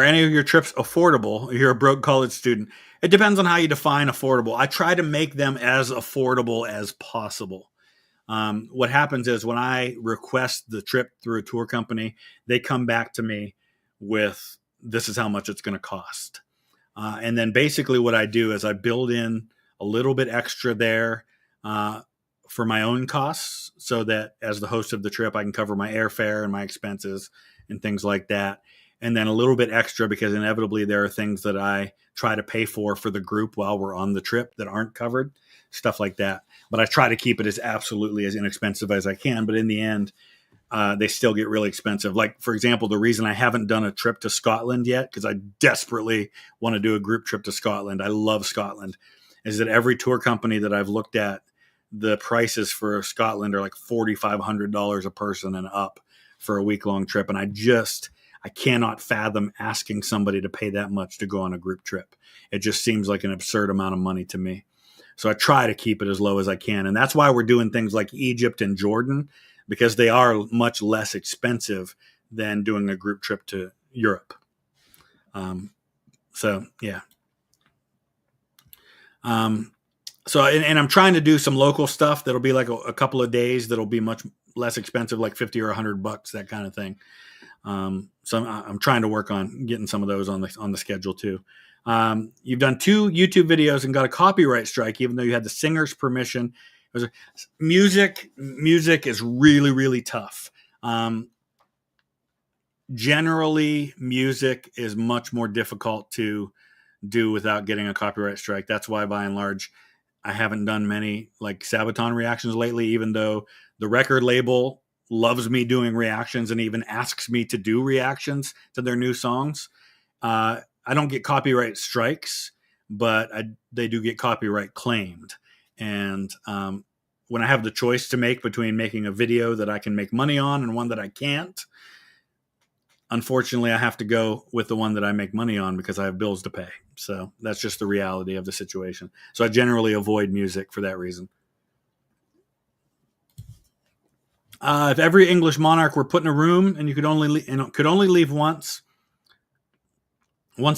any of your trips affordable? You're a broke college student. It depends on how you define affordable. I try to make them as affordable as possible. What happens is when I request the trip through a tour company, they come back to me with, this is how much it's going to cost. And then basically what I do is I build in a little bit extra there for my own costs so that as the host of the trip, I can cover my airfare and my expenses and things like that. And then a little bit extra because inevitably there are things that I try to pay for the group while we're on the trip that aren't covered, stuff like that. But I try to keep it as absolutely as inexpensive as I can. But in the end, they still get really expensive. Like, for example, the reason I haven't done a trip to Scotland yet, because I desperately want to do a group trip to Scotland. I love Scotland, is that every tour company that I've looked at, the prices for Scotland are like $4,500 a person and up for a week-long trip. And I cannot fathom asking somebody to pay that much to go on a group trip. It just seems like an absurd amount of money to me. So I try to keep it as low as I can. And that's why we're doing things like Egypt and Jordan, because they are much less expensive than doing a group trip to Europe. So, yeah. So I'm trying to do some local stuff that'll be like a couple of days that'll be much less expensive, like $50 or $100, that kind of thing. So I'm trying to work on getting some of those on the schedule too. You've done 2 YouTube videos and got a copyright strike, even though you had the singer's permission. Music is really, really tough. Generally, music is much more difficult to do without getting a copyright strike. That's why, by and large, I haven't done many like Sabaton reactions lately, even though the record label loves me doing reactions and even asks me to do reactions to their new songs. I don't get copyright strikes, but they do get copyright claimed. And when I have the choice to make between making a video that I can make money on and one that I can't, unfortunately, I have to go with the one that I make money on because I have bills to pay. So that's just the reality of the situation. So I generally avoid music for that reason. If every English monarch were put in a room and you could only leave once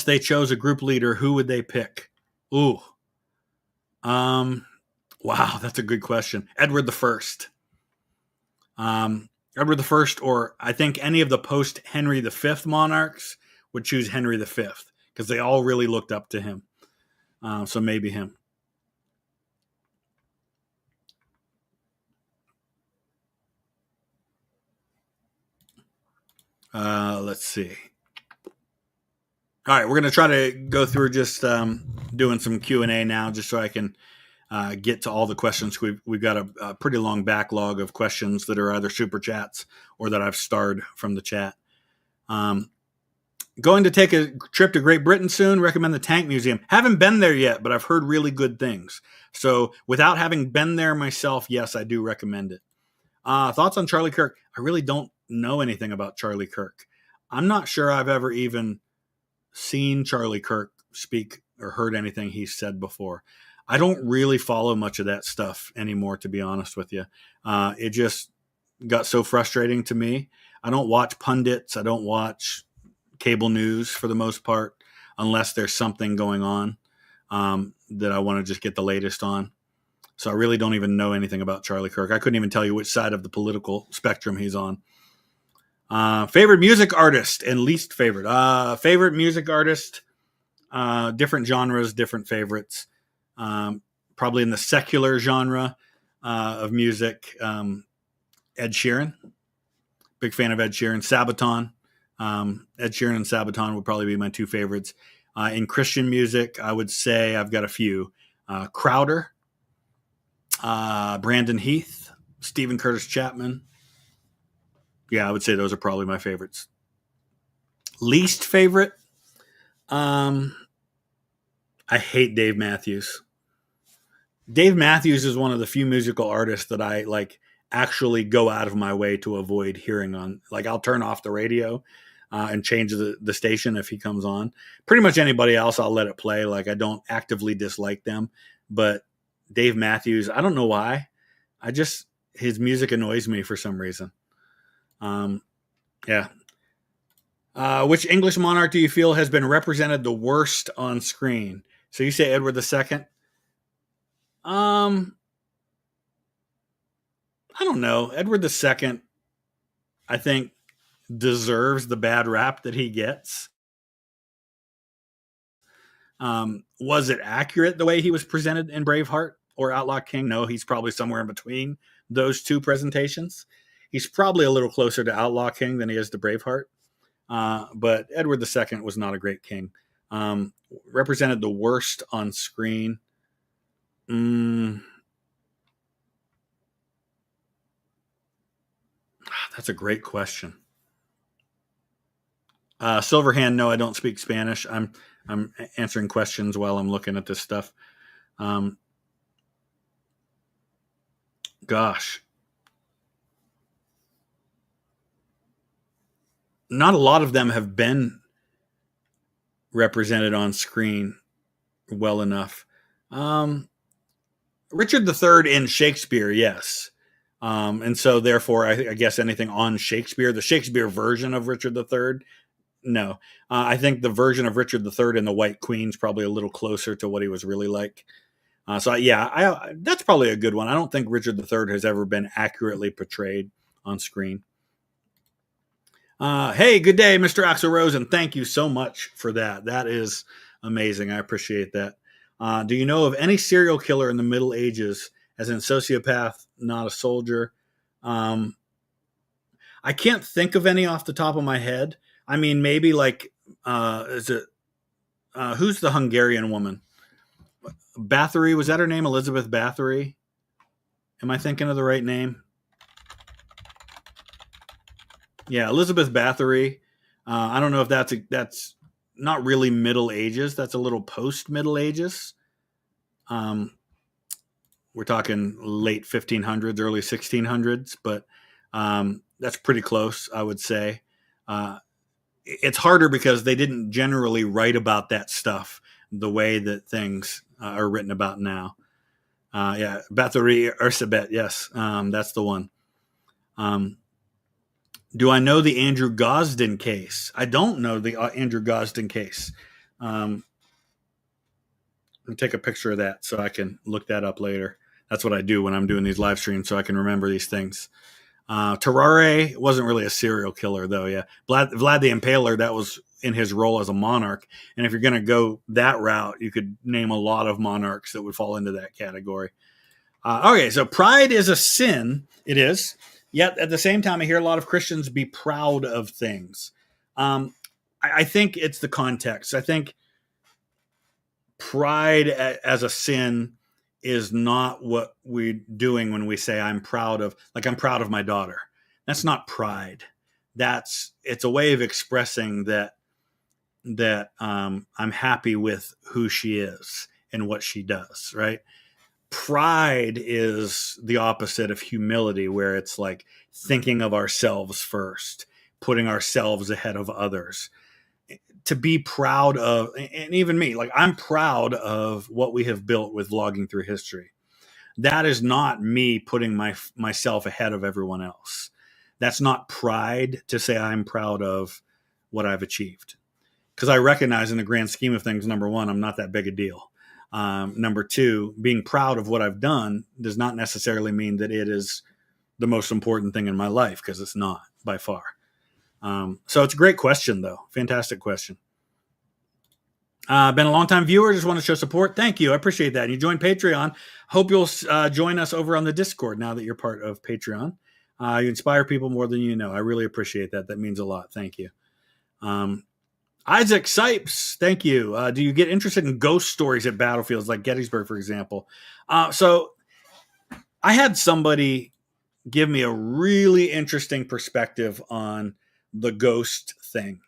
they chose a group leader, who would they pick? Ooh. Wow, that's a good question. Edward the First. Edward the First, or I think any of the post Henry V monarchs would choose Henry V because they all really looked up to him. So maybe him. Let's see. All right, we're going to try to go through just doing some Q&A now just so I can get to all the questions. We've got a pretty long backlog of questions that are either super chats or that I've starred from the chat. Going to take a trip to Great Britain soon. Recommend the Tank Museum. Haven't been there yet, but I've heard really good things. So without having been there myself, yes, I do recommend it. Thoughts on Charlie Kirk? I really don't know anything about Charlie Kirk. I'm not sure I've ever even seen Charlie Kirk speak or heard anything he's said before. I don't really follow much of that stuff anymore, to be honest with you. It just got so frustrating to me. I don't watch pundits. I don't watch cable news for the most part, unless there's something going on that I want to just get the latest on. So I really don't even know anything about Charlie Kirk. I couldn't even tell you which side of the political spectrum he's on. Favorite music artist and least favorite. Favorite music artist, different genres, different favorites. Probably in the secular genre of music, Ed Sheeran. Big fan of Ed Sheeran. Sabaton. Ed Sheeran and Sabaton would probably be my two favorites. In Christian music, I would say I've got a few. Crowder, Brandon Heath, Stephen Curtis Chapman. Yeah, I would say those are probably my favorites. Least favorite, I hate Dave Matthews. Dave Matthews is one of the few musical artists that I actually go out of my way to avoid hearing on. I'll turn off the radio and change the station if he comes on. Pretty much anybody else, I'll let it play. I don't actively dislike them, but Dave Matthews, I don't know why. His music annoys me for some reason. Yeah. Which English monarch do you feel has been represented the worst on screen? So you say Edward II? I don't know. Edward II, I think, deserves the bad rap that he gets. Was it accurate the way he was presented in Braveheart or Outlaw King? No, he's probably somewhere in between those two presentations. He's probably a little closer to Outlaw King than he is to Braveheart. But Edward II was not a great king. Represented the worst on screen. That's a great question. Silverhand, no, I don't speak Spanish. I'm answering questions while I'm looking at this stuff. Gosh. Not a lot of them have been represented on screen well enough. Richard III in Shakespeare, yes. And so therefore, I guess anything on Shakespeare, the Shakespeare version of Richard III, no. I think the version of Richard III in The White Queen's probably a little closer to what he was really like. That's probably a good one. I don't think Richard III has ever been accurately portrayed on screen. Hey, good day, Mr. Axel Rosen. Thank you so much for that. That is amazing. I appreciate that. Do you know of any serial killer in the Middle Ages, as in sociopath, not a soldier? I can't think of any off the top of my head. I mean, maybe who's the Hungarian woman? Bathory, was that her name? Elizabeth Bathory? Am I thinking of the right name? Yeah, Elizabeth Bathory. I don't know if that's not really Middle Ages. That's a little post-Middle Ages. We're talking late 1500s, early 1600s, but that's pretty close, I would say. It's harder because they didn't generally write about that stuff the way that things are written about now. Bathory Ursabet, yes, that's the one. Do I know the Andrew Gosden case? I don't know the Andrew Gosden case. Let me take a picture of that so I can look that up later. That's what I do when I'm doing these live streams, so I can remember these things. Terrare wasn't really a serial killer, though. Yeah, Vlad the Impaler, that was in his role as a monarch. And if you're going to go that route, you could name a lot of monarchs that would fall into that category. Okay, so pride is a sin. It is. Yet at the same time, I hear a lot of Christians be proud of things. I think it's the context. I think pride as a sin is not what we're doing when we say I'm proud of my daughter. That's not pride. It's a way of expressing that I'm happy with who she is and what she does, right? Pride is the opposite of humility, where it's like thinking of ourselves first, putting ourselves ahead of others. To be proud of, and even me, like I'm proud of what we have built with Vlogging Through History. That is not me putting myself ahead of everyone else. That's not pride to say I'm proud of what I've achieved. Because I recognize in the grand scheme of things, number one, I'm not that big a deal. Number two, being proud of what I've done does not necessarily mean that it is the most important thing in my life, because it's not by far. So it's a great question, though. Fantastic question. Been a long time viewer. Just want to show support. Thank you. I appreciate that. And you joined Patreon. Hope you'll join us over on the Discord now that you're part of Patreon. You inspire people more than you know. I really appreciate that. That means a lot. Thank you. Isaac Sipes, thank you. Do you get interested in ghost stories at battlefields like Gettysburg, for example? So I had somebody give me a really interesting perspective on the ghost thing.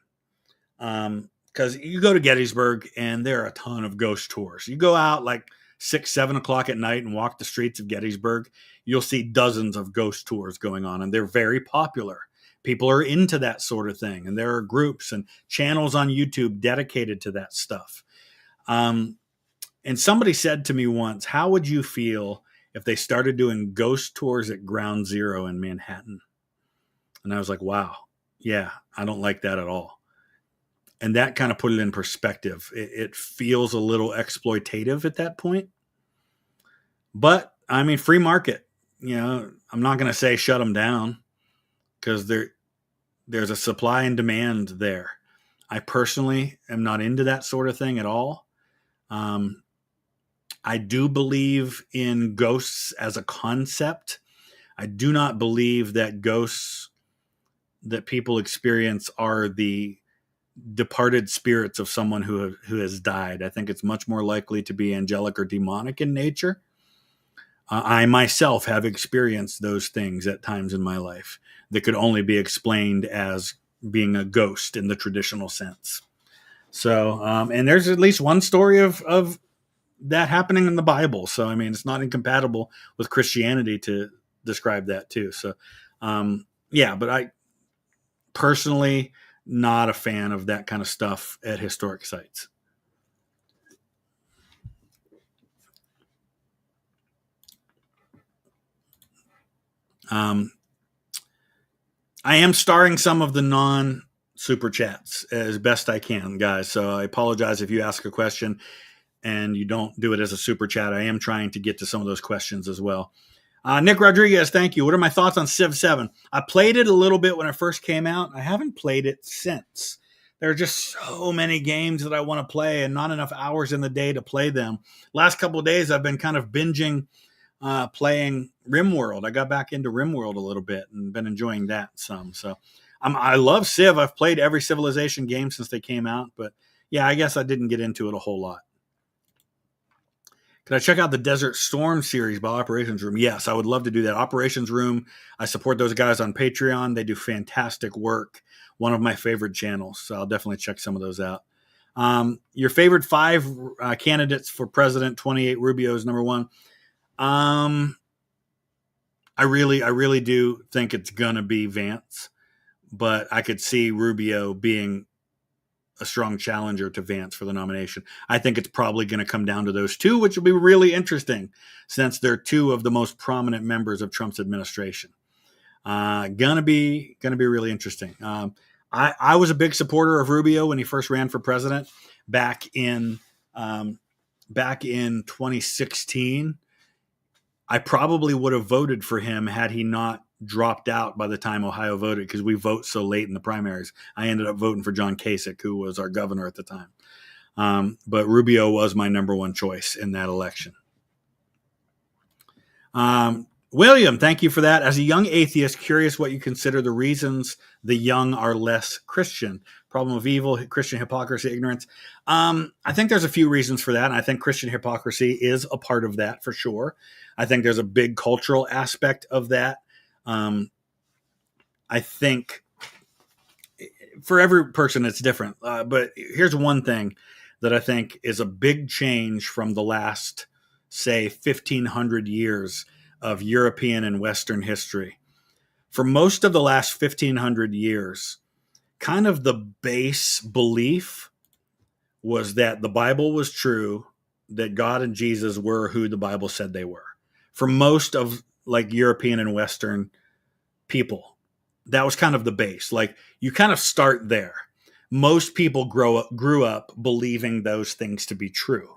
Because you go to Gettysburg and there are a ton of ghost tours. You go out like 6, 7 o'clock at night and walk the streets of Gettysburg, you'll see dozens of ghost tours going on, and they're very popular. People are into that sort of thing, and there are groups and channels on YouTube dedicated to that stuff. And somebody said to me once, how would you feel if they started doing ghost tours at Ground Zero in Manhattan? And I was like, wow, yeah, I don't like that at all. And that kind of put it in perspective. It feels a little exploitative at that point. But, I mean, free market. You know, I'm not going to say shut them down, because there's a supply and demand there. I personally am not into that sort of thing at all. I do believe in ghosts as a concept. I do not believe that ghosts that people experience are the departed spirits of someone who has died. I think it's much more likely to be angelic or demonic in nature. I myself have experienced those things at times in my life that could only be explained as being a ghost in the traditional sense. So, and there's at least one story of that happening in the Bible. So, I mean, it's not incompatible with Christianity to describe that too. So, yeah, but I personally not a fan of that kind of stuff at historic sites. I am starring some of the non-super chats as best I can, guys. So I apologize if you ask a question and you don't do it as a super chat. I am trying to get to some of those questions as well. Nick Rodriguez, thank you. What are my thoughts on Civ 7? I played it a little bit when it first came out. I haven't played it since. There are just so many games that I want to play and not enough hours in the day to play them. Last couple of days, I've been kind of binging playing RimWorld. I got back into RimWorld a little bit and been enjoying that some. So I love Civ. I've played every Civilization game since they came out. But yeah, I guess I didn't get into it a whole lot. Could I check out the Desert Storm series by Operations Room? Yes, I would love to do that. Operations Room, I support those guys on Patreon. They do fantastic work. One of my favorite channels. So I'll definitely check some of those out. Your favorite 5 candidates for president, 28 Rubio is number 1. I really do think it's gonna be Vance, but I could see Rubio being a strong challenger to Vance for the nomination. I think it's probably going to come down to those two, which will be really interesting since they're 2 of the most prominent members of Trump's administration. Gonna be really interesting. I was a big supporter of Rubio when he first ran for president back in 2016. I probably would have voted for him had he not dropped out by the time Ohio voted because we vote so late in the primaries. I ended up voting for John Kasich, who was our governor at the time. But Rubio was my number one choice in that election. William, thank you for that. As a young atheist, curious what you consider the reasons the young are less Christian. Problem of evil, Christian hypocrisy, ignorance. I think there's a few reasons for that. And I think Christian hypocrisy is a part of that for sure. I think there's a big cultural aspect of that. I think for every person it's different. But here's one thing that I think is a big change from the last, say, 1,500 years of European and Western history. For most of the last 1,500 years, kind of the base belief was that the Bible was true, that God and Jesus were who the Bible said they were. For most of like European and Western people, that was kind of the base. Like you kind of start there. Most people grew up believing those things to be true.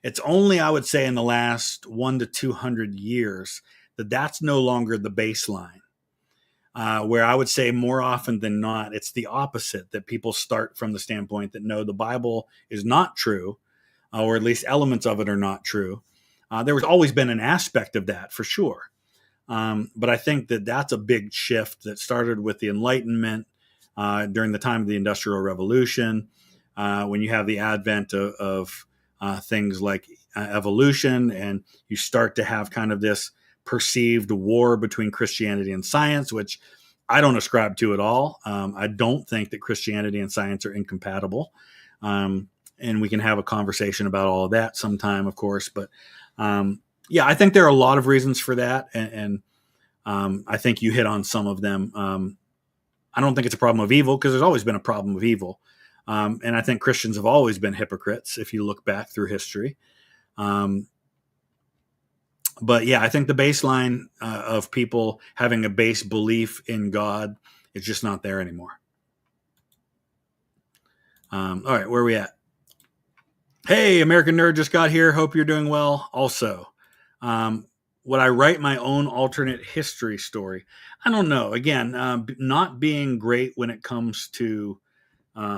It's only, I would say, in the last 100 to 200 years that that's no longer the baseline. Where I would say more often than not, it's the opposite, that people start from the standpoint that no, the Bible is not true, or at least elements of it are not true. There was always been an aspect of that for sure. But I think that that's a big shift that started with the Enlightenment during the time of the Industrial Revolution, when you have the advent of things like evolution, and you start to have kind of this perceived war between Christianity and science, which I don't ascribe to at all. I don't think that Christianity and science are incompatible. And we can have a conversation about all of that sometime, of course. But yeah, I think there are a lot of reasons for that. And I think you hit on some of them. I don't think it's a problem of evil because there's always been a problem of evil. And I think Christians have always been hypocrites if you look back through history. But yeah, I think the baseline of people having a base belief in God is just not there anymore. All right, where are we at? Hey, American Nerd just got here. Hope you're doing well. Also, would I write my own alternate history story? I don't know. Again, not being great when it comes to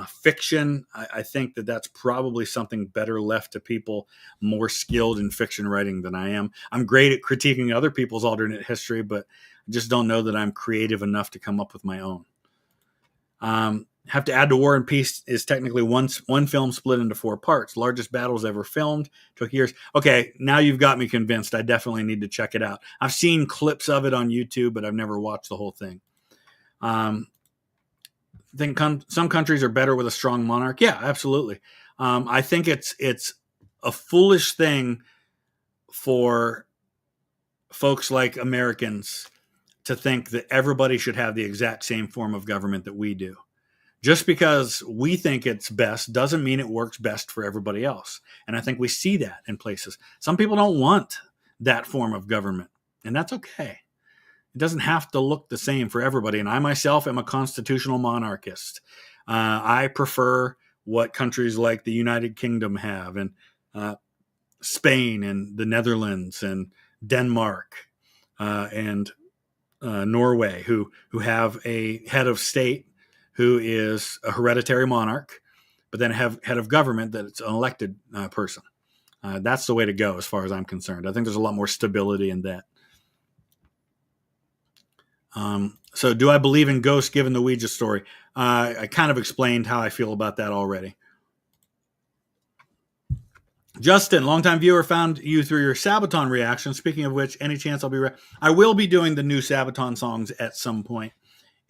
fiction. I think that that's probably something better left to people more skilled in fiction writing than I am. I'm great at critiquing other people's alternate history, but I just don't know that I'm creative enough to come up with my own. Have to add to War and Peace is technically one film split into 4 parts. Largest battles ever filmed. Took years. Okay, now you've got me convinced. I definitely need to check it out. I've seen clips of it on YouTube, but I've never watched the whole thing. I think some countries are better with a strong monarch. Yeah, absolutely. I think it's a foolish thing for folks like Americans to think that everybody should have the exact same form of government that we do. Just because we think it's best doesn't mean it works best for everybody else. And I think we see that in places. Some people don't want that form of government, and that's okay. It doesn't have to look the same for everybody. And I myself am a constitutional monarchist. I prefer what countries like the United Kingdom have, and Spain and the Netherlands and Denmark and Norway, who have a head of state who is a hereditary monarch, but then have head of government that it's an elected person. That's the way to go as far as I'm concerned. I think there's a lot more stability in that. So do I believe in ghosts given the Ouija story? I kind of explained how I feel about that already. Justin, longtime viewer, found you through your Sabaton reaction. Speaking of which, any chance I will be doing the new Sabaton songs at some point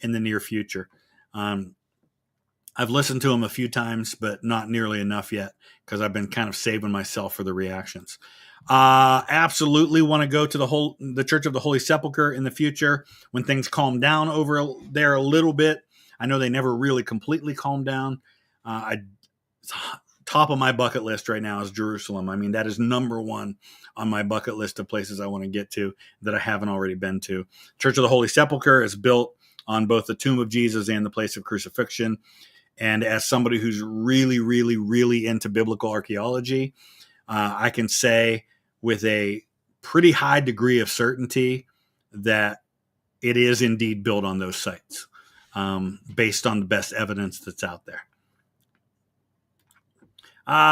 in the near future. I've listened to them a few times, but not nearly enough yet because I've been kind of saving myself for the reactions. Absolutely want to go to the Church of the Holy Sepulchre in the future when things calm down over there a little bit. I know they never really completely calmed down. Top of my bucket list right now is Jerusalem. I mean, that is number one on my bucket list of places I want to get to that I haven't already been to. Church of the Holy Sepulchre is built on both the tomb of Jesus and the place of crucifixion. And as somebody who's really, really, really into biblical archaeology, I can say with a pretty high degree of certainty that it is indeed built on those sites, based on the best evidence that's out there.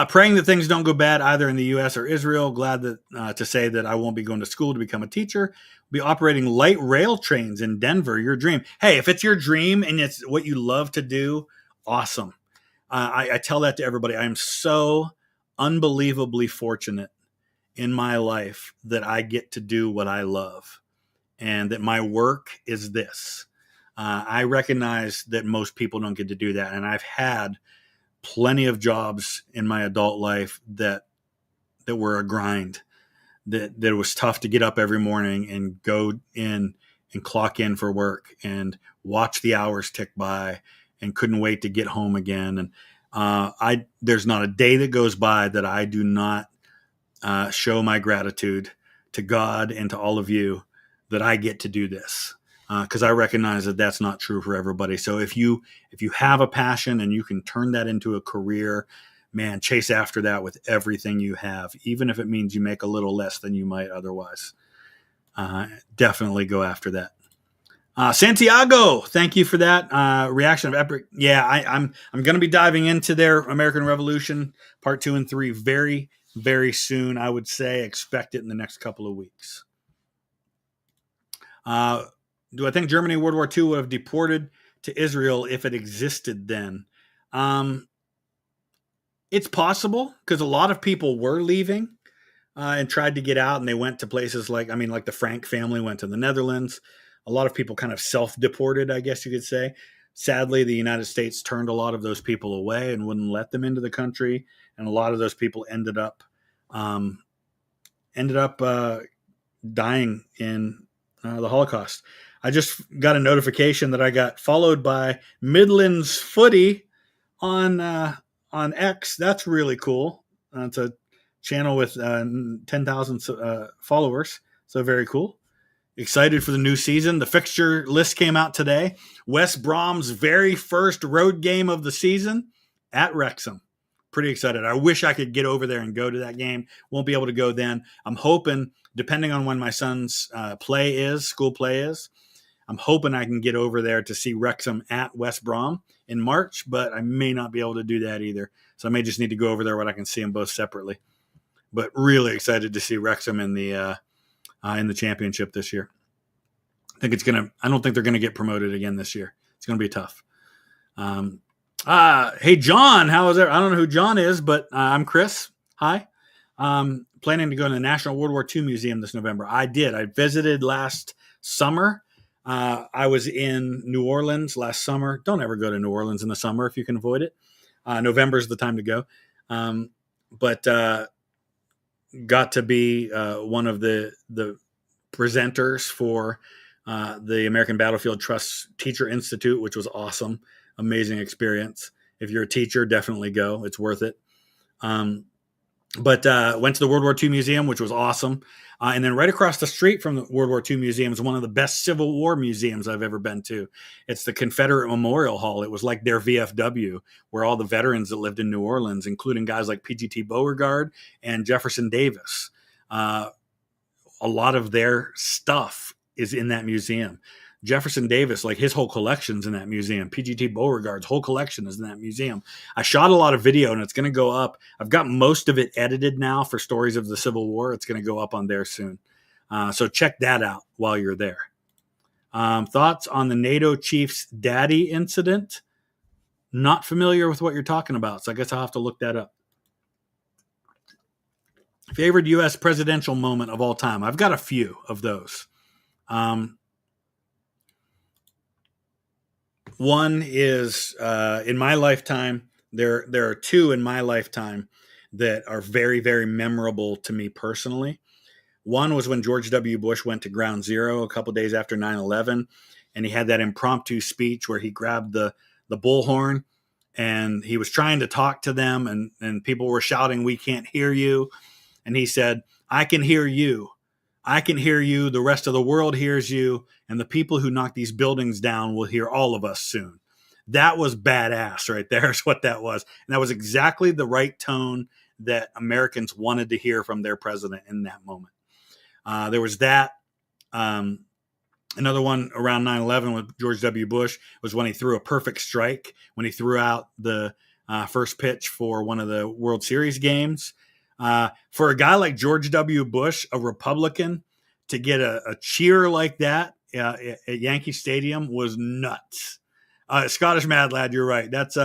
Praying that things don't go bad either in the U.S. or Israel. Glad that to say that I won't be going to school to become a teacher. Be operating light rail trains in Denver. Your dream. Hey, if it's your dream and it's what you love to do, awesome. I tell that to everybody. I am so unbelievably fortunate in my life that I get to do what I love, and that my work is this. I recognize that most people don't get to do that, and I've had plenty of jobs in my adult life that were a grind, that it was tough to get up every morning and go in and clock in for work and watch the hours tick by and couldn't wait to get home again. And there's not a day that goes by that I do not show my gratitude to God and to all of you that I get to do this. Because I recognize that that's not true for everybody. So if you have a passion and you can turn that into a career, man, chase after that with everything you have, even if it means you make a little less than you might otherwise. Definitely go after that. Santiago, thank you for that reaction of epic. Yeah, I'm going to be diving into their American Revolution Part 2 and 3 very, very soon. I would say expect it in the next couple of weeks. Do I think Germany World War II would have deported to Israel if it existed then? It's possible, because a lot of people were leaving and tried to get out, and they went to places like the Frank family went to the Netherlands. A lot of people kind of self-deported, I guess you could say. Sadly, the United States turned a lot of those people away and wouldn't let them into the country, and a lot of those people ended up dying in the Holocaust. I just got a notification that I got followed by Midlands Footy on X. That's really cool. It's a channel with 10,000 followers. So very cool. Excited for the new season. The fixture list came out today. West Brom's very first road game of the season at Wrexham. Pretty excited. I wish I could get over there and go to that game. Won't be able to go then. I'm hoping, depending on when my son's school play is, I'm hoping I can get over there to see Wrexham at West Brom in March, but I may not be able to do that either. So I may just need to go over there where I can see them both separately. But really excited to see Wrexham in the championship this year. I don't think they're gonna get promoted again this year. It's gonna be tough. Hey John, how is it? I don't know who John is, but I'm Chris. Hi. Planning to go to the National World War II Museum this November. I did. I visited last summer. I was in New Orleans last summer. Don't ever go to New Orleans in the summer if you can avoid it. November is the time to go. But got to be one of the presenters for the American Battlefield Trust Teacher Institute, which was awesome. Amazing experience. If you're a teacher, definitely go. It's worth it. But went to the World War II Museum, which was awesome. And then right across the street from the World War II Museum is one of the best Civil War museums I've ever been to. It's the Confederate Memorial Hall. It was like their VFW, where all the veterans that lived in New Orleans, including guys like P.G.T. Beauregard and Jefferson Davis, a lot of their stuff is in that museum. Jefferson Davis, like his whole collection's in that museum. P.G.T. Beauregard's whole collection is in that museum. I shot a lot of video, and it's going to go up. I've got most of it edited now for Stories of the Civil War. It's going to go up on there soon. So check that out while you're there. Thoughts on the NATO chief's daddy incident? Not familiar with what you're talking about, so I guess I'll have to look that up. Favorite U.S. presidential moment of all time? I've got a few of those. One is in my lifetime. There are two in my lifetime that are very, very memorable to me personally. One was when George W. Bush went to Ground Zero a couple days after 9/11, and he had that impromptu speech where he grabbed the bullhorn and he was trying to talk to them, and people were shouting, "We can't hear you." And he said, "I can hear you. I can hear you. The rest of the world hears you. And the people who knock these buildings down will hear all of us soon." That was badass right there is what that was. And that was exactly the right tone that Americans wanted to hear from their president in that moment. There was that. Another one around 9/11 with George W. Bush was when he threw a perfect strike, when he threw out the first pitch for one of the World Series games. For a guy like George W. Bush, a Republican, to get a cheer like that at Yankee Stadium was nuts. Scottish Mad Lad, you're right. That's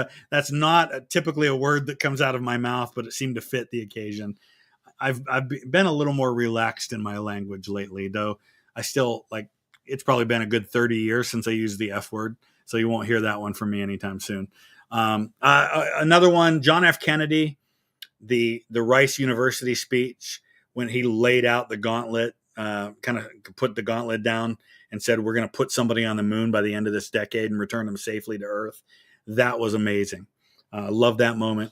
not typically a word that comes out of my mouth, but it seemed to fit the occasion. I've been a little more relaxed in my language lately, though. I still like. It's probably been a good 30 years since I used the F word, so you won't hear that one from me anytime soon. Another one, John F. Kennedy, the Rice University speech when he laid out the gauntlet, kind of put the gauntlet down and said, we're going to put somebody on the moon by the end of this decade and return them safely to Earth. That was amazing. Love that moment.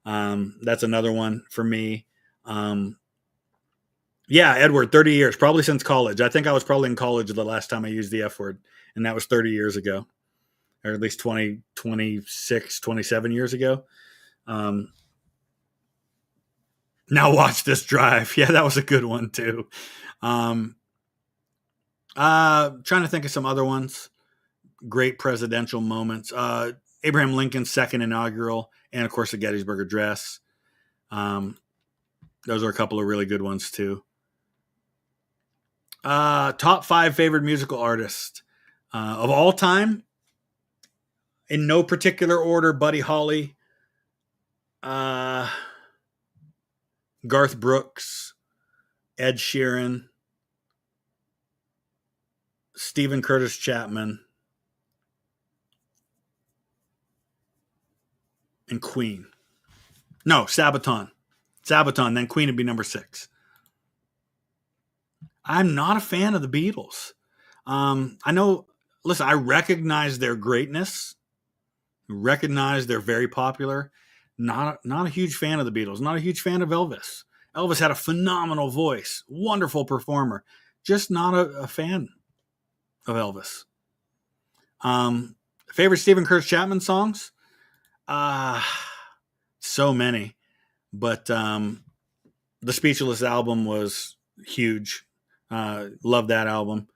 That's another one for me. Yeah, Edward, 30 years, probably since college. I think I was probably in college the last time I used the F word, and that was 30 years ago, or at least 20, 26, 27 years ago. Now watch this drive. Yeah, that was a good one too. Trying to think of some other ones. Great presidential moments. Abraham Lincoln's second inaugural, and of course the Gettysburg Address. Those are a couple of really good ones too. Top 5 favorite musical artists of all time, in no particular order: Buddy Holly, Garth Brooks, Ed Sheeran, Stephen Curtis Chapman, and Queen. No, Sabaton. Then Queen would be number 6. I'm not a fan of the Beatles. I know, listen, I recognize their greatness, recognize they're very popular. Not a huge fan of the Beatles, not a huge fan of Elvis. Elvis had a phenomenal voice, wonderful performer, just not a fan of Elvis. Favorite Stephen Curtis Chapman songs? So many, but the Speechless album was huge. Love that album.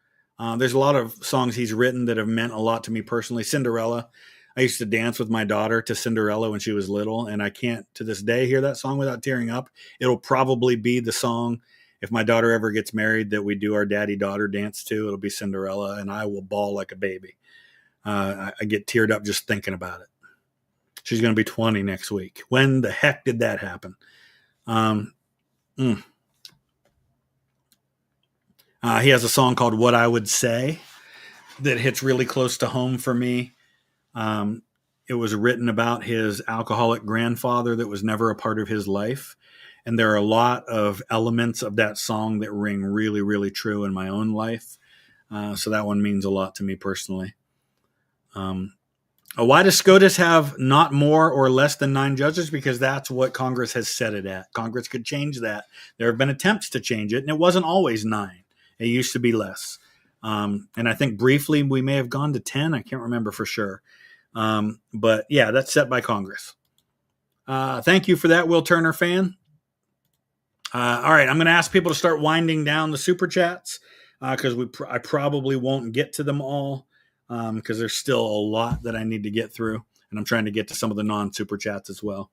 There's a lot of songs he's written that have meant a lot to me personally. Cinderella. I used to dance with my daughter to Cinderella when she was little, and I can't to this day hear that song without tearing up. It'll probably be the song, if my daughter ever gets married, that we do our daddy-daughter dance to. It'll be Cinderella, and I will bawl like a baby. I get teared up just thinking about it. She's going to be 20 next week. When the heck did that happen? He has a song called What I Would Say that hits really close to home for me. It was written about his alcoholic grandfather that was never a part of his life. And there are a lot of elements of that song that ring really, really true in my own life. So that one means a lot to me personally. Why does SCOTUS have not more or less than 9 judges? Because that's what Congress has set it at. Congress could change that. There have been attempts to change it, and it wasn't always 9. It used to be less. And I think briefly we may have gone to 10. I can't remember for sure. But yeah, that's set by Congress. Thank you for that, Will Turner fan. All right, I'm going to ask people to start winding down the super chats because I probably won't get to them all because there's still a lot that I need to get through, and I'm trying to get to some of the non-super chats as well.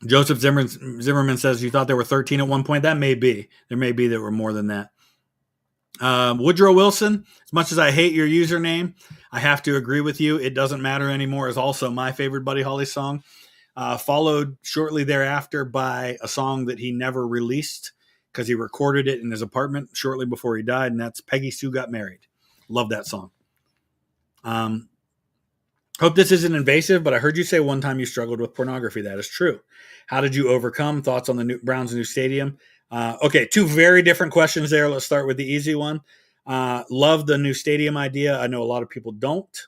Joseph Zimmerman says you thought there were 13 at one point. That may be. There may be that were more than that. Woodrow Wilson, as much as I hate your username, I have to agree with you. It Doesn't Matter Anymore is also my favorite Buddy Holly song. Followed shortly thereafter by a song that he never released because he recorded it in his apartment shortly before he died, and that's Peggy Sue Got Married. Love that song. Hope this isn't invasive, but I heard you say one time you struggled with pornography. That is true. How did you overcome? Thoughts on the Browns' new stadium? Okay, 2 very different questions there. Let's start with the easy one. Love the new stadium idea. I know a lot of people don't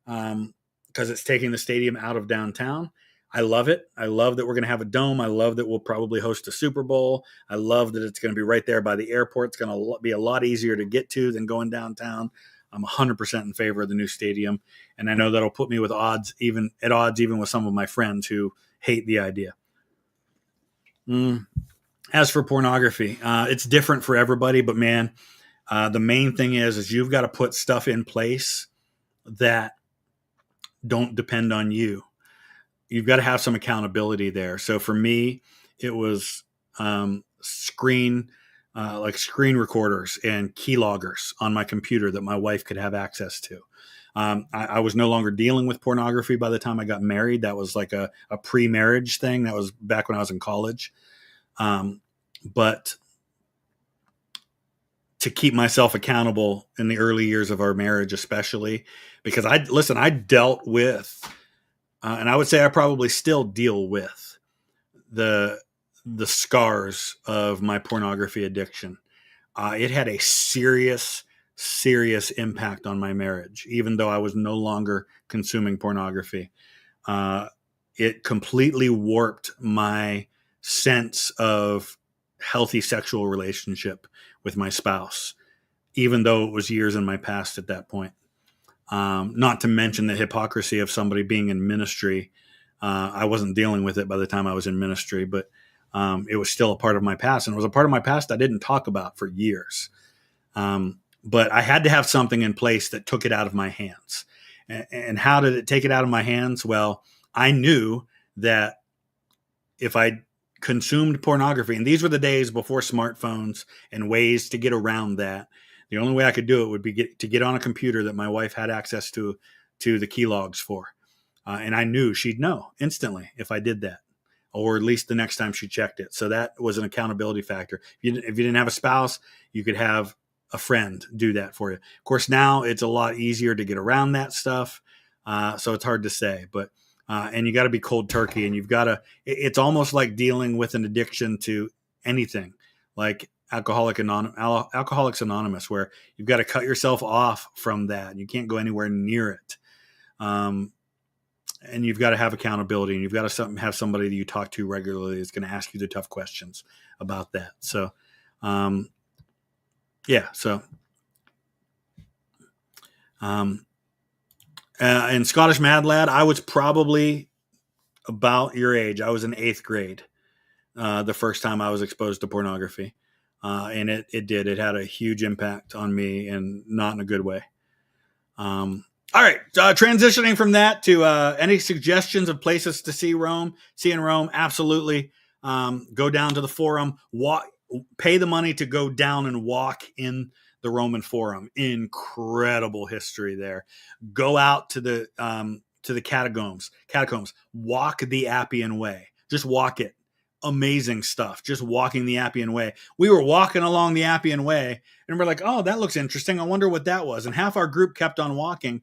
because it's taking the stadium out of downtown. I love it. I love that we're going to have a dome. I love that we'll probably host a Super Bowl. I love that it's going to be right there by the airport. It's going to be a lot easier to get to than going downtown. I'm 100% in favor of the new stadium, and I know that'll put me with odds, even with some of my friends who hate the idea. As for pornography, it's different for everybody, but man, The main thing is you've got to put stuff in place that don't depend on you. You've got to have some accountability there. So for me, it was screen recorders and keyloggers on my computer that my wife could have access to. I was no longer dealing with pornography by the time I got married. That was like a pre-marriage thing. That was back when I was in college. But to keep myself accountable in the early years of our marriage, especially because I dealt with, and I would say I probably still deal with the scars of my pornography addiction. It had a serious impact on my marriage, even though I was no longer consuming pornography. It completely warped my sense of healthy sexual relationship with my spouse, even though it was years in my past at that point. Not to mention the hypocrisy of somebody being in ministry. I wasn't dealing with it by the time I was in ministry, but it was still a part of my past, and it was a part of my past I didn't talk about for years. But I had to have something in place that took it out of my hands. And how did it take it out of my hands? Well, I knew that if I consumed pornography, and these were the days before smartphones and ways to get around that, the only way I could do it would be to get on a computer that my wife had access to the keylogs for. And I knew she'd know instantly if I did that, or at least the next time she checked it. So that was an accountability factor. If you didn't have a spouse, you could have a friend do that for you. Of course, now it's a lot easier to get around that stuff. So it's hard to say, but, and you got to be cold turkey, and it's almost like dealing with an addiction to anything like Alcoholics Anonymous, where you've got to cut yourself off from that. You can't go anywhere near it. And you've got to have accountability, and you've got to have somebody that you talk to regularly that's going to ask you the tough questions about that. So, and Scottish Mad Lad, I was probably about your age. I was in 8th grade the first time I was exposed to pornography. And it had a huge impact on me, and not in a good way. All right. Transitioning from that to any suggestions of places to see in Rome. Absolutely. Go down to the Forum, pay the money to go down and walk in the Roman Forum. Incredible history there. Go out to the catacombs, walk the Appian Way, just walk it. Amazing stuff. Just walking the Appian Way. We were walking along the Appian Way, and we're like, oh, that looks interesting. I wonder what that was. And half our group kept on walking,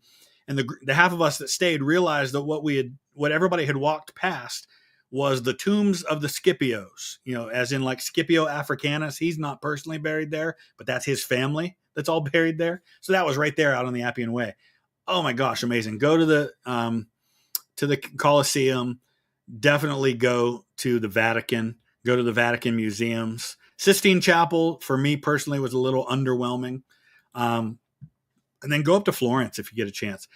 and the half of us that stayed realized that what everybody had walked past was the tombs of the Scipios, as in like Scipio Africanus. He's not personally buried there, but that's his family that's all buried there. So that was right there out on the Appian Way. Oh my gosh, amazing. Go to the Colosseum. Definitely go to the Vatican. Go to the Vatican museums. Sistine Chapel, for me personally, was a little underwhelming. And then go up to Florence if you get a chance.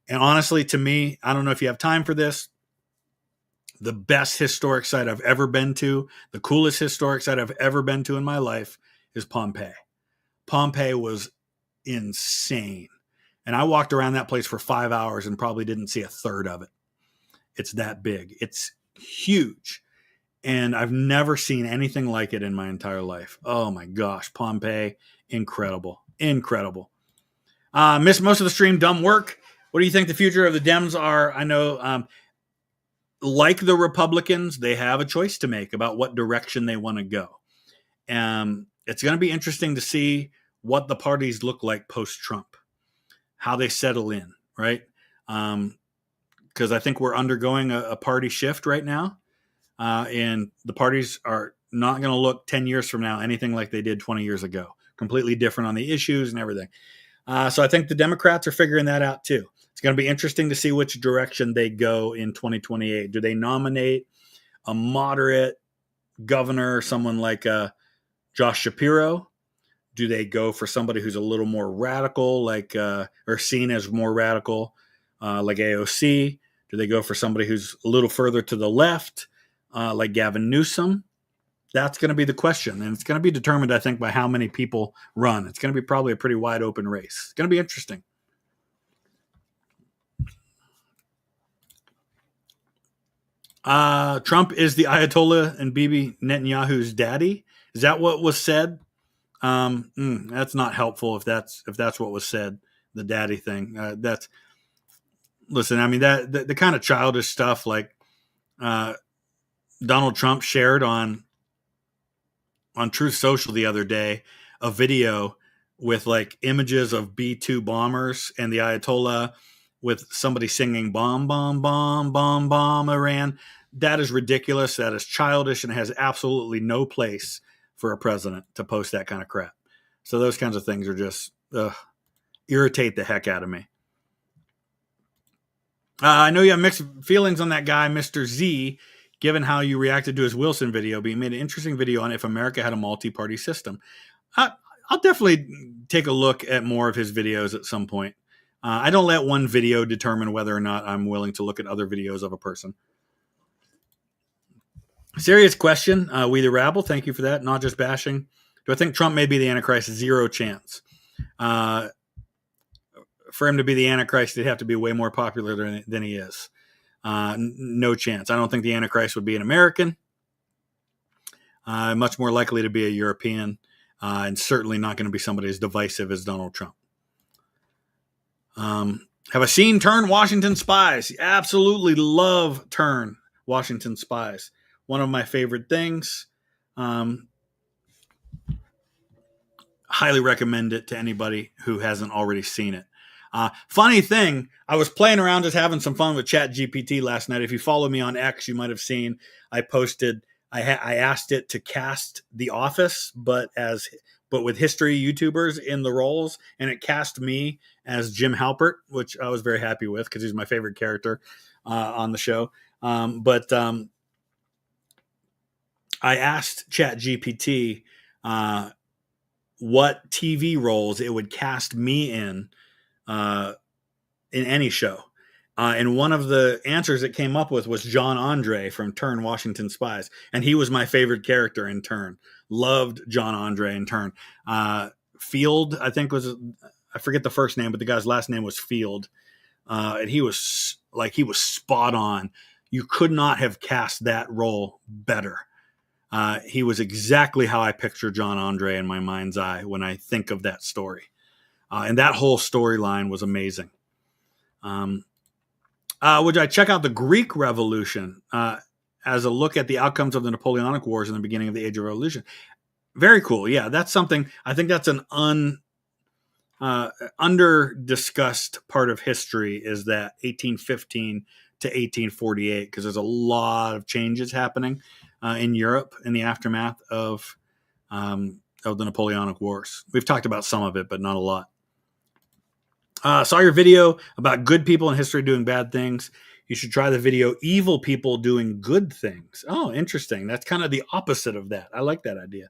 And honestly, to me, I don't know if you have time for this, the best historic site I've ever been to, the coolest historic site I've ever been to in my life is Pompeii. Pompeii was insane. And I walked around that place for 5 hours and probably didn't see a third of it. It's that big. It's huge. And I've never seen anything like it in my entire life. Oh my gosh. Pompeii. Incredible. Missed most of the stream. Dumb work. What do you think the future of the Dems are? I know, like the Republicans, they have a choice to make about what direction they want to go. It's going to be interesting to see what the parties look like post-Trump, how they settle in, right? Because I think we're undergoing a party shift right now. And the parties are not going to look 10 years from now anything like they did 20 years ago. Completely different on the issues and everything. So I think the Democrats are figuring that out too. It's going to be interesting to see which direction they go in 2028. Do they nominate a moderate governor, someone like Josh Shapiro? Do they go for somebody who's a little more radical, like or seen as more radical, like AOC? Do they go for somebody who's a little further to the left, like Gavin Newsom? That's going to be the question, and it's going to be determined, I think, by how many people run. It's going to be probably a pretty wide open race. It's going to be interesting. Trump is the Ayatollah and Bibi Netanyahu's daddy. Is that what was said? That's not helpful if that's what was said. The daddy thing. Listen. I mean the kind of childish stuff like Donald Trump shared on Truth Social the other day, a video with like images of B-2 bombers and the Ayatollah with somebody singing bomb, bomb, bomb, bomb, bomb, Iran. That is ridiculous. That is childish and has absolutely no place for a president to post that kind of crap. So those kinds of things are just irritate the heck out of me. I know you have mixed feelings on that guy, Mr. Z, given how you reacted to his Wilson video, but you made an interesting video on if America had a multi-party system. I'll definitely take a look at more of his videos at some point. I don't let one video determine whether or not I'm willing to look at other videos of a person. Serious question. We the Rabble, thank you for that. Not just bashing. Do I think Trump may be the Antichrist? Zero chance. For him to be the Antichrist, he'd have to be way more popular than he is. No chance. I don't think the Antichrist would be an American. Much more likely to be a European, and certainly not going to be somebody as divisive as Donald Trump. Have I seen Turn Washington Spies? Absolutely love Turn Washington Spies. One of my favorite things. Highly recommend it to anybody who hasn't already seen it. Funny thing, I was playing around just having some fun with ChatGPT last night. If you follow me on X, you might have seen I posted. I asked it to cast The Office, but with history YouTubers in the roles, and it cast me as Jim Halpert, which I was very happy with because he's my favorite character on the show. I asked ChatGPT what TV roles it would cast me in any show. And one of the answers it came up with was John Andre from Turn Washington Spies. And he was my favorite character in Turn. Loved John Andre in Turn. Field, I think I forget the first name, but the guy's last name was Field. And he was spot on. You could not have cast that role better. He was exactly how I picture John Andre in my mind's eye when I think of that story. And that whole storyline was amazing. Would I check out the Greek Revolution as a look at the outcomes of the Napoleonic Wars in the beginning of the Age of Revolution? Very cool. Yeah, that's something. I think that's an under-discussed part of history is that 1815 to 1848, because there's a lot of changes happening in Europe in the aftermath of the Napoleonic Wars. We've talked about some of it, but not a lot. Saw your video about good people in history doing bad things. You should try the video Evil People Doing Good Things. Oh, interesting. That's kind of the opposite of that. I like that idea.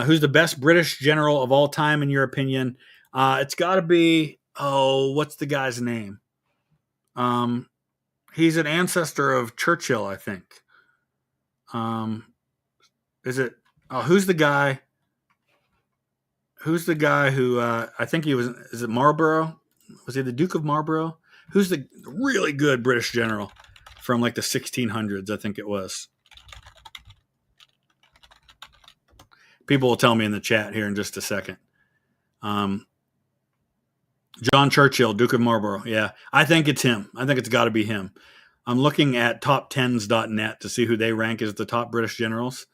Who's the best British general of all time, in your opinion? It's got to be, what's the guy's name? He's an ancestor of Churchill, I think. Who's the guy? Who's the guy who, I think he was, is it Marlborough? Was he the Duke of Marlborough? Who's the really good British general from like the 1600s, I think it was. People will tell me in the chat here in just a second. John Churchill, Duke of Marlborough. Yeah, I think it's him. I think it's got to be him. I'm looking at top10s.net to see who they rank as the top British generals.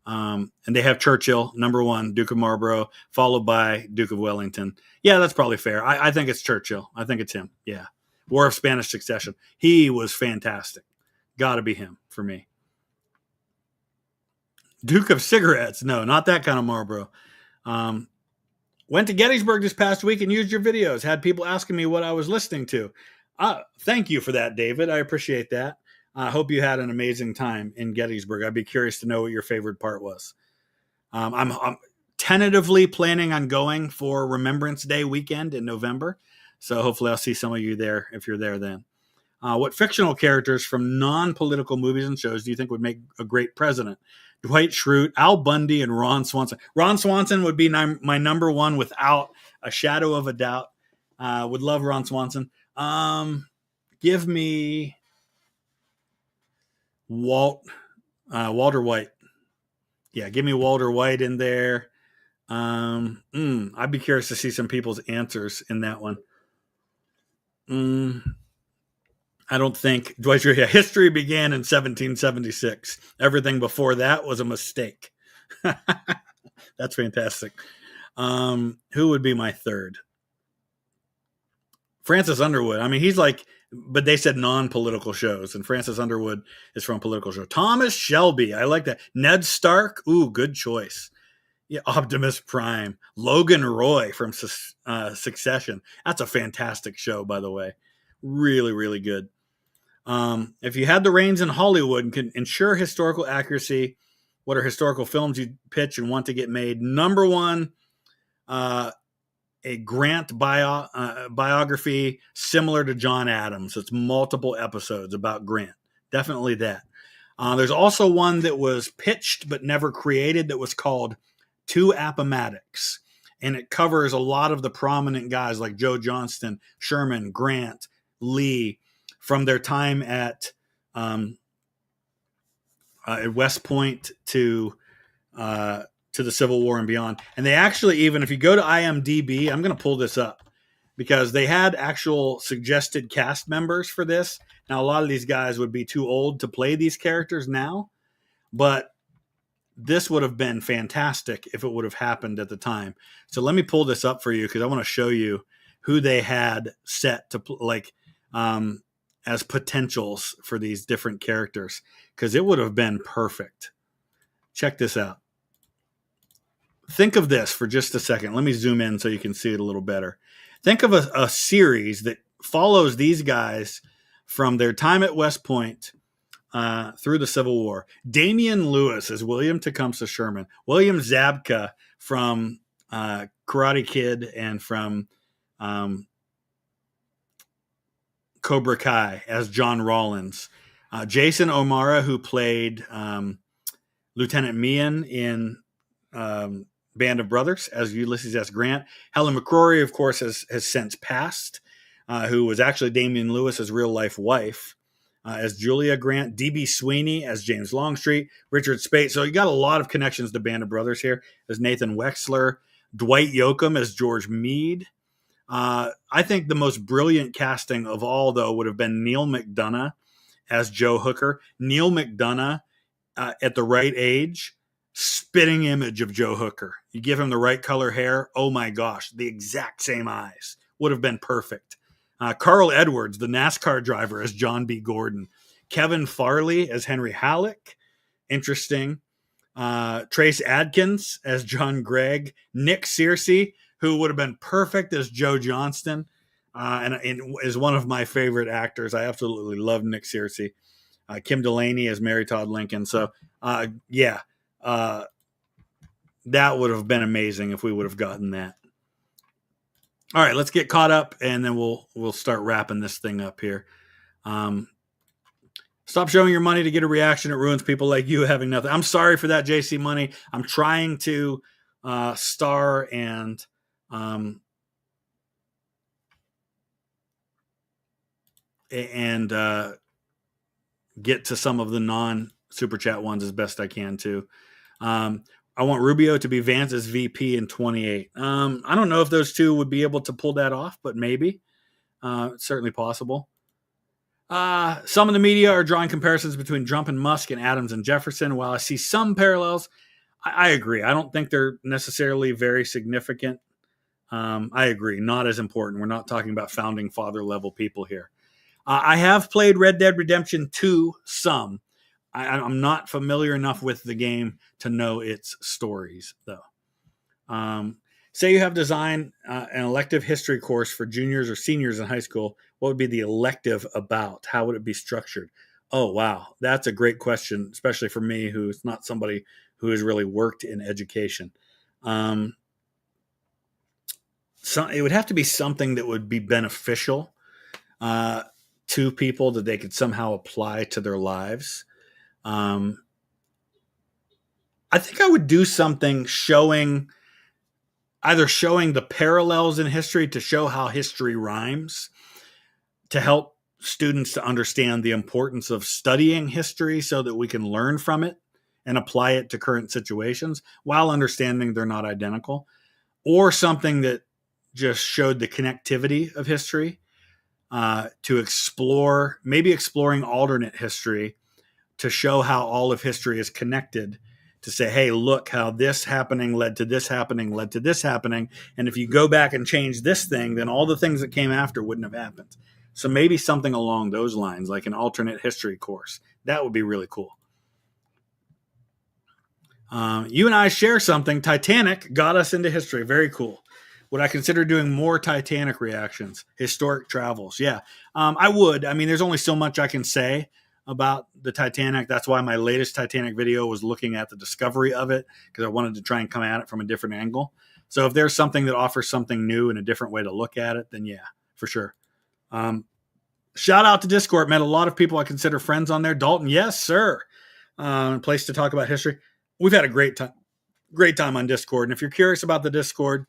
And they have Churchill, number one, Duke of Marlborough, followed by Duke of Wellington. Yeah, that's probably fair. I think it's Churchill. I think it's him. Yeah. War of Spanish Succession. He was fantastic. Got to be him for me. Duke of Cigarettes. No, not that kind of Marlboro. Went to Gettysburg this past week and used your videos. Had people asking me what I was listening to. Thank you for that, David. I appreciate that. I hope you had an amazing time in Gettysburg. I'd be curious to know what your favorite part was. I'm tentatively planning on going for Remembrance Day weekend in November. So hopefully I'll see some of you there if you're there then. What fictional characters from non-political movies and shows do you think would make a great president? Dwight Schrute, Al Bundy, and Ron Swanson. Ron Swanson would be my number one without a shadow of a doubt. Would love Ron Swanson. Give me Walter White. Yeah, give me Walter White in there. I'd be curious to see some people's answers in that one. I don't think Dwight Schrute. Yeah, history began in 1776. Everything before that was a mistake. That's fantastic. Who would be my third? Francis Underwood. I mean, he's like, but they said non-political shows, and Francis Underwood is from a political show. Thomas Shelby. I like that. Ned Stark. Ooh, good choice. Yeah, Optimus Prime. Logan Roy from Succession. That's a fantastic show, by the way. Really, really good. If you had the reins in Hollywood and can ensure historical accuracy, what are historical films you'd pitch and want to get made? Number one, a Grant biography similar to John Adams. It's multiple episodes about Grant. Definitely that. There's also one that was pitched but never created that was called Two Appomattox. And it covers a lot of the prominent guys like Joe Johnston, Sherman, Grant, Lee, from their time at West Point to the Civil War and beyond. And they actually, even if you go to IMDb, I'm going to pull this up because they had actual suggested cast members for this. Now, a lot of these guys would be too old to play these characters now, but this would have been fantastic if it would have happened at the time. So let me pull this up for you because I want to show you who they had set to as potentials for these different characters because it would have been perfect. Check this out. Think of this for just a second. Let me zoom in so you can see it a little better. Think of a series that follows these guys from their time at West Point through the Civil War. Damian Lewis as William Tecumseh Sherman. William Zabka from Karate Kid and from Cobra Kai as John Rawlins. Jason O'Mara, who played Lieutenant Meehan in Band of Brothers as Ulysses S. Grant. Helen McCrory, of course, has since passed, who was actually Damian Lewis's real-life wife as Julia Grant. D.B. Sweeney as James Longstreet. Richard Speight. So you got a lot of connections to Band of Brothers here as Nathan Wexler. Dwight Yoakam as George Meade. I think the most brilliant casting of all, though, would have been Neil McDonough as Joe Hooker. Neil McDonough, at the right age, spitting image of Joe Hooker. You give him the right color hair, oh my gosh, the exact same eyes. Would have been perfect. Carl Edwards, the NASCAR driver, as John B. Gordon. Kevin Farley as Henry Halleck. Interesting. Trace Adkins as John Gregg. Nick Searcy, who would have been perfect as Joe Johnston, and is one of my favorite actors. I absolutely love Nick Searcy. Kim Delaney as Mary Todd Lincoln. So, that would have been amazing if we would have gotten that. All right, let's get caught up, and then we'll start wrapping this thing up here. Stop showing your money to get a reaction. It ruins people like you having nothing. I'm sorry for that, JC Money. I'm trying to star and get to some of the non-super chat ones as best I can too. I want Rubio to be Vance's VP in 28. I don't know if those two would be able to pull that off, but maybe. It's certainly possible. Some of the media are drawing comparisons between Trump and Musk and Adams and Jefferson. While I see some parallels, I agree. I don't think they're necessarily very significant. I agree. Not as important. We're not talking about founding father level people here. I have played Red Dead Redemption 2 some. I'm not familiar enough with the game to know its stories, though. Say you have designed an elective history course for juniors or seniors in high school. What would be the elective about? How would it be structured? Oh, wow. That's a great question, especially for me, who's not somebody who has really worked in education. So it would have to be something that would be beneficial to people that they could somehow apply to their lives. I think I would do something either showing the parallels in history to show how history rhymes, to help students to understand the importance of studying history so that we can learn from it and apply it to current situations while understanding they're not identical, or something that just showed the connectivity of history, to explore, maybe exploring alternate history to show how all of history is connected, to say, hey, look how this happening led to this happening, led to this happening. And if you go back and change this thing, then all the things that came after wouldn't have happened. So maybe something along those lines, like an alternate history course. That would be really cool. You and I share something. Titanic got us into history. Very cool. Would I consider doing more Titanic reactions? Historic travels. Yeah, I would. I mean, there's only so much I can say about the Titanic. That's why my latest Titanic video was looking at the discovery of it, because I wanted to try and come at it from a different angle. So if there's something that offers something new and a different way to look at it, then yeah, for sure. Shout out to Discord. Met a lot of people I consider friends on there. Dalton, yes, sir. Place to talk about history. We've had a great time on Discord. And if you're curious about the Discord,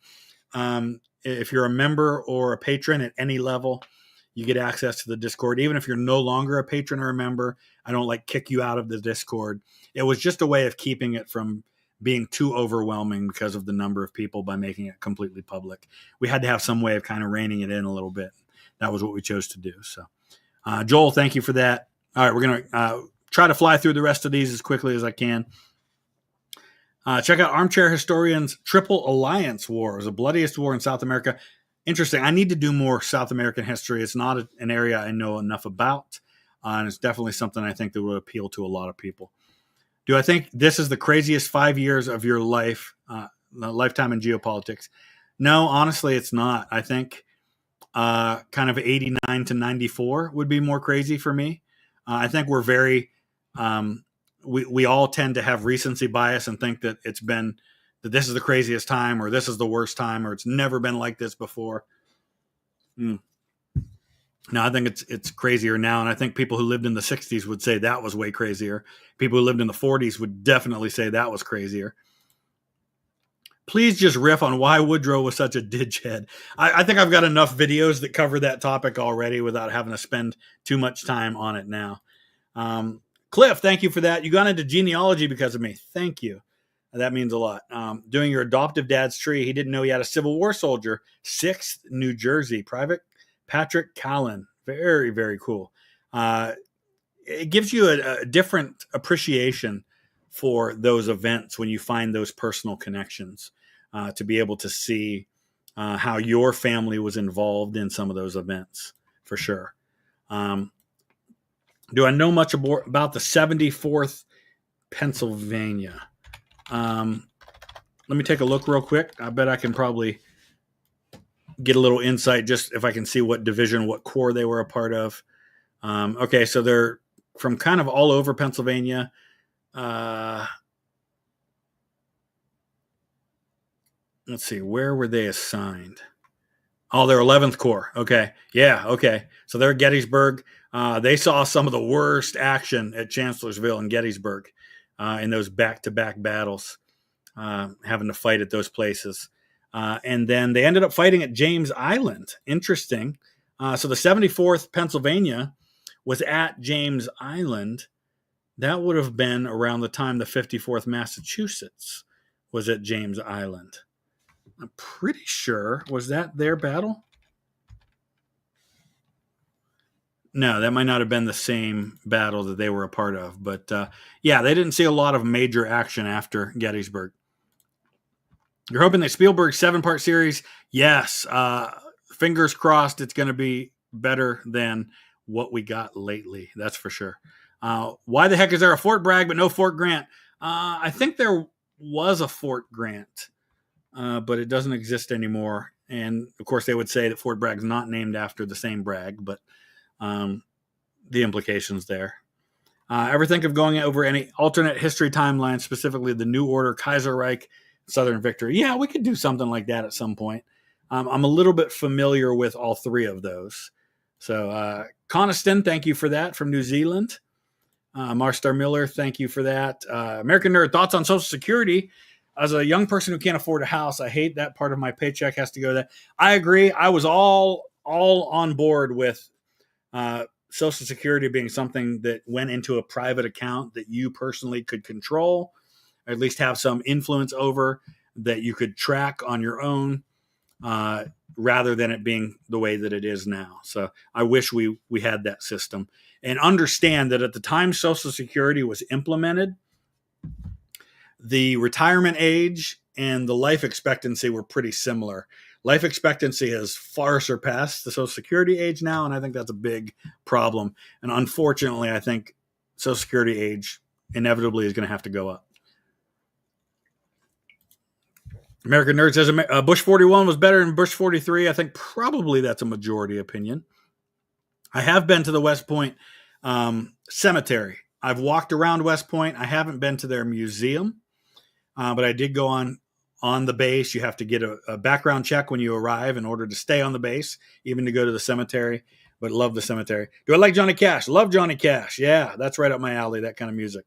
if you're a member or a patron at any level, you get access to the Discord. Even if you're no longer a patron or a member, I don't kick you out of the Discord. It was just a way of keeping it from being too overwhelming because of the number of people by making it completely public. We had to have some way of kind of reining it in a little bit. That was what we chose to do. So, Joel, thank you for that. All right, we're going to try to fly through the rest of these as quickly as I can. Check out Armchair Historian's Triple Alliance War. It was the bloodiest war in South America. Interesting. I need to do more South American history. It's not an area I know enough about, and it's definitely something I think that would appeal to a lot of people. Do I think this is the craziest 5 years of your life, lifetime in geopolitics? No, honestly, it's not. I think kind of 89 to 94 would be more crazy for me. I think we're very... We all tend to have recency bias and think that that this is the craziest time, or this is the worst time, or it's never been like this before. No, I think it's crazier now. And I think people who lived in the 60s would say that was way crazier. People who lived in the 40s would definitely say that was crazier. Please just riff on why Woodrow was such a ditchhead. I think I've got enough videos that cover that topic already without having to spend too much time on it now. Cliff, thank you for that. You got into genealogy because of me. Thank you. That means a lot. Doing your adoptive dad's tree. He didn't know he had a Civil War soldier. 6th New Jersey. Private Patrick Callan. Very, very cool. It gives you a different appreciation for those events when you find those personal connections, to be able to see how your family was involved in some of those events, for sure. Do I know much about the 74th Pennsylvania? Let me take a look real quick. I bet I can probably get a little insight just if I can see what division, what corps they were a part of. Okay, so they're from kind of all over Pennsylvania. Let's see, where were they assigned? Oh, they're 11th Corps. Okay. Yeah. Okay. So they're Gettysburg. They saw some of the worst action at Chancellorsville and Gettysburg in those back-to-back battles, having to fight at those places. And then they ended up fighting at James Island. Interesting. So the 74th Pennsylvania was at James Island. That would have been around the time the 54th Massachusetts was at James Island. I'm pretty sure. Was that their battle? No, that might not have been the same battle that they were a part of. But yeah, they didn't see a lot of major action after Gettysburg. You're hoping that Spielberg's 7-part series, yes, fingers crossed it's going to be better than what we got lately. That's for sure. Why the heck is there a Fort Bragg but no Fort Grant? I think there was a Fort Grant, but it doesn't exist anymore. And, of course, they would say that Fort Bragg's not named after the same Bragg, but the implications there. Ever think of going over any alternate history timeline, specifically the New Order, Kaiserreich, Southern Victory? Yeah, we could do something like that at some point. I'm a little bit familiar with all three of those. So Coniston, thank you for that, from New Zealand. Marstar Miller, thank you for that. American Nerd, thoughts on Social Security? As a young person who can't afford a house, I hate that part of my paycheck has to go to that. I agree. I was all on board with Social Security being something that went into a private account that you personally could control, or at least have some influence over, that you could track on your own, rather than it being the way that it is now. So I wish we had that system. And understand that at the time Social Security was implemented, the retirement age and the life expectancy were pretty similar. Life expectancy has far surpassed the Social Security age now, and I think that's a big problem. And unfortunately, I think Social Security age inevitably is going to have to go up. American Nerd says Bush 41 was better than Bush 43. I think probably that's a majority opinion. I have been to the West Point Cemetery. I've walked around West Point. I haven't been to their museum, but I did go on the base. You have to get a background check when you arrive in order to stay on the base, even to go to the cemetery, but love the cemetery. Do I like Johnny Cash? Love Johnny Cash. Yeah, that's right up my alley, that kind of music.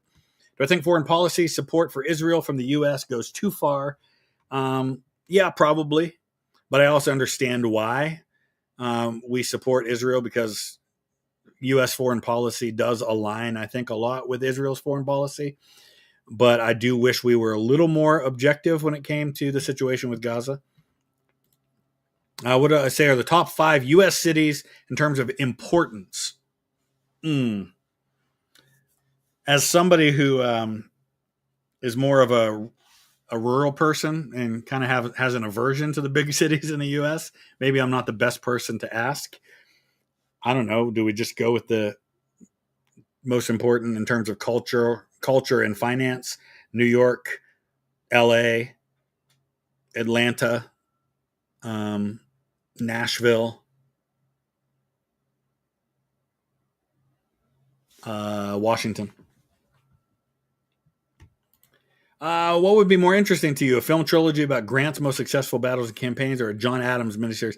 Do I think foreign policy support for Israel from the U.S. goes too far? Yeah, probably. But I also understand why we support Israel, because U.S. foreign policy does align, I think, a lot with Israel's foreign policy. But I do wish we were a little more objective when it came to the situation with Gaza. What do I say are the top 5 U.S. cities in terms of importance? As somebody who is more of a rural person and kind of has an aversion to the big cities in the U.S., maybe I'm not the best person to ask. I don't know. Do we just go with the most important in terms of culture and finance? New York, L.A., Atlanta, Nashville, Washington. What would be more interesting to you? A film trilogy about Grant's most successful battles and campaigns, or a John Adams miniseries?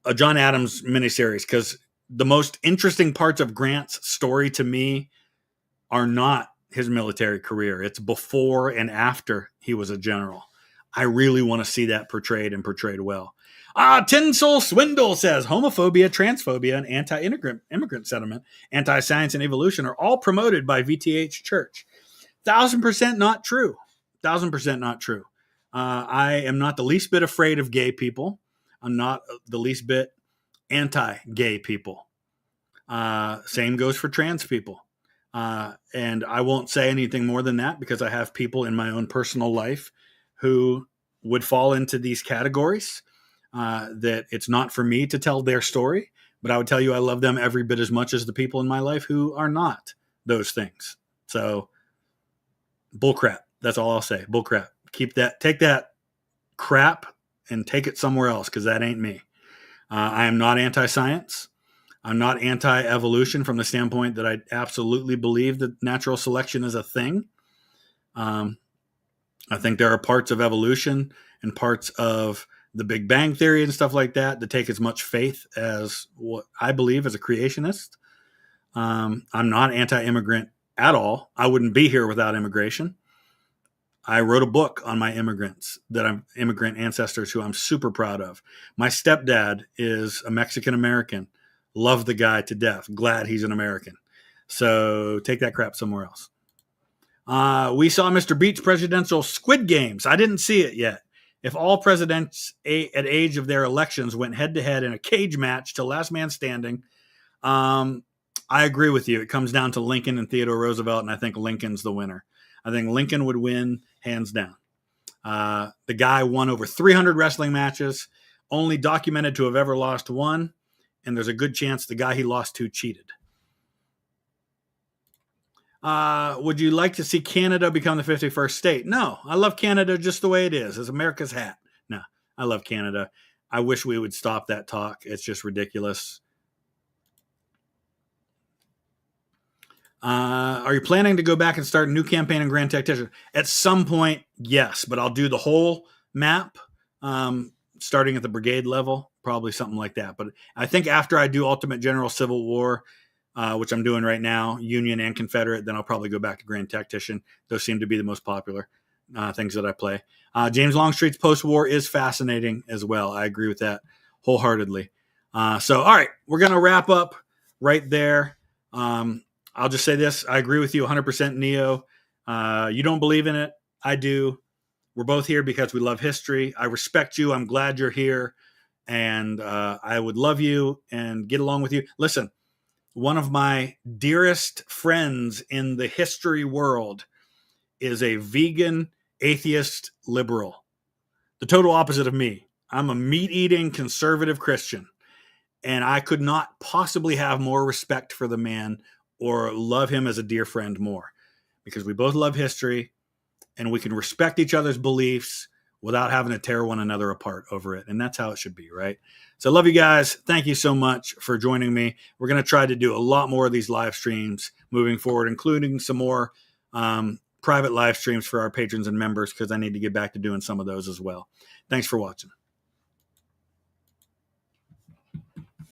A John Adams miniseries, because the most interesting parts of Grant's story to me are not his military career. It's before and after he was a general. I really want to see that portrayed, and portrayed well. Tinsel Swindle says homophobia, transphobia, and anti-immigrant sentiment, anti-science and evolution are all promoted by VTH Church. 1,000% not true. 1,000% not true. I am not the least bit afraid of gay people. I'm not the least bit anti-gay people. Same goes for trans people. And I won't say anything more than that, because I have people in my own personal life who would fall into these categories, that it's not for me to tell their story, but I would tell you I love them every bit as much as the people in my life who are not those things. So bullcrap. That's all I'll say. Bullcrap. Take that crap and take it somewhere else, because that ain't me. I am not anti-science. I'm not anti-evolution from the standpoint that I absolutely believe that natural selection is a thing. I think there are parts of evolution and parts of the Big Bang Theory and stuff like that take as much faith as what I believe as a creationist. I'm not anti-immigrant at all. I wouldn't be here without immigration. I wrote a book on my immigrant ancestors who I'm super proud of. My stepdad is a Mexican-American. Love the guy to death. Glad he's an American. So take that crap somewhere else. We saw Mr. Beat's presidential Squid Games. I didn't see it yet. If all presidents at age of their elections went head-to-head in a cage match to last man standing, I agree with you. It comes down to Lincoln and Theodore Roosevelt, and I think Lincoln's the winner. I think Lincoln would win hands down. The guy won over 300 wrestling matches, only documented to have ever lost one, and there's a good chance the guy he lost to cheated. Would you like to see Canada become the 51st state? No, I love Canada just the way it is. It's America's hat. No, I love Canada. I wish we would stop that talk. It's just ridiculous. Are you planning to go back and start a new campaign in Grand Tactician? At some point, yes, but I'll do the whole map, starting at the brigade level, probably something like that. But I think after I do Ultimate General Civil War, which I'm doing right now, Union and Confederate, then I'll probably go back to Grand Tactician. Those seem to be the most popular things that I play. James Longstreet's Post-War is fascinating as well. I agree with that wholeheartedly. So, all right, we're going to wrap up right there. I'll just say this. I agree with you 100%, Neo. You don't believe in it. I do. We're both here because we love history. I respect you. I'm glad you're here. And I would love you and get along with you. Listen, one of my dearest friends in the history world is a vegan, atheist, liberal. The total opposite of me. I'm a meat-eating, conservative Christian. And I could not possibly have more respect for the man or love him as a dear friend more, because we both love history and we can respect each other's beliefs without having to tear one another apart over it. And that's how it should be, right? So I love you guys. Thank you so much for joining me. We're going to try to do a lot more of these live streams moving forward, including some more private live streams for our patrons and members, because I need to get back to doing some of those as well. Thanks for watching.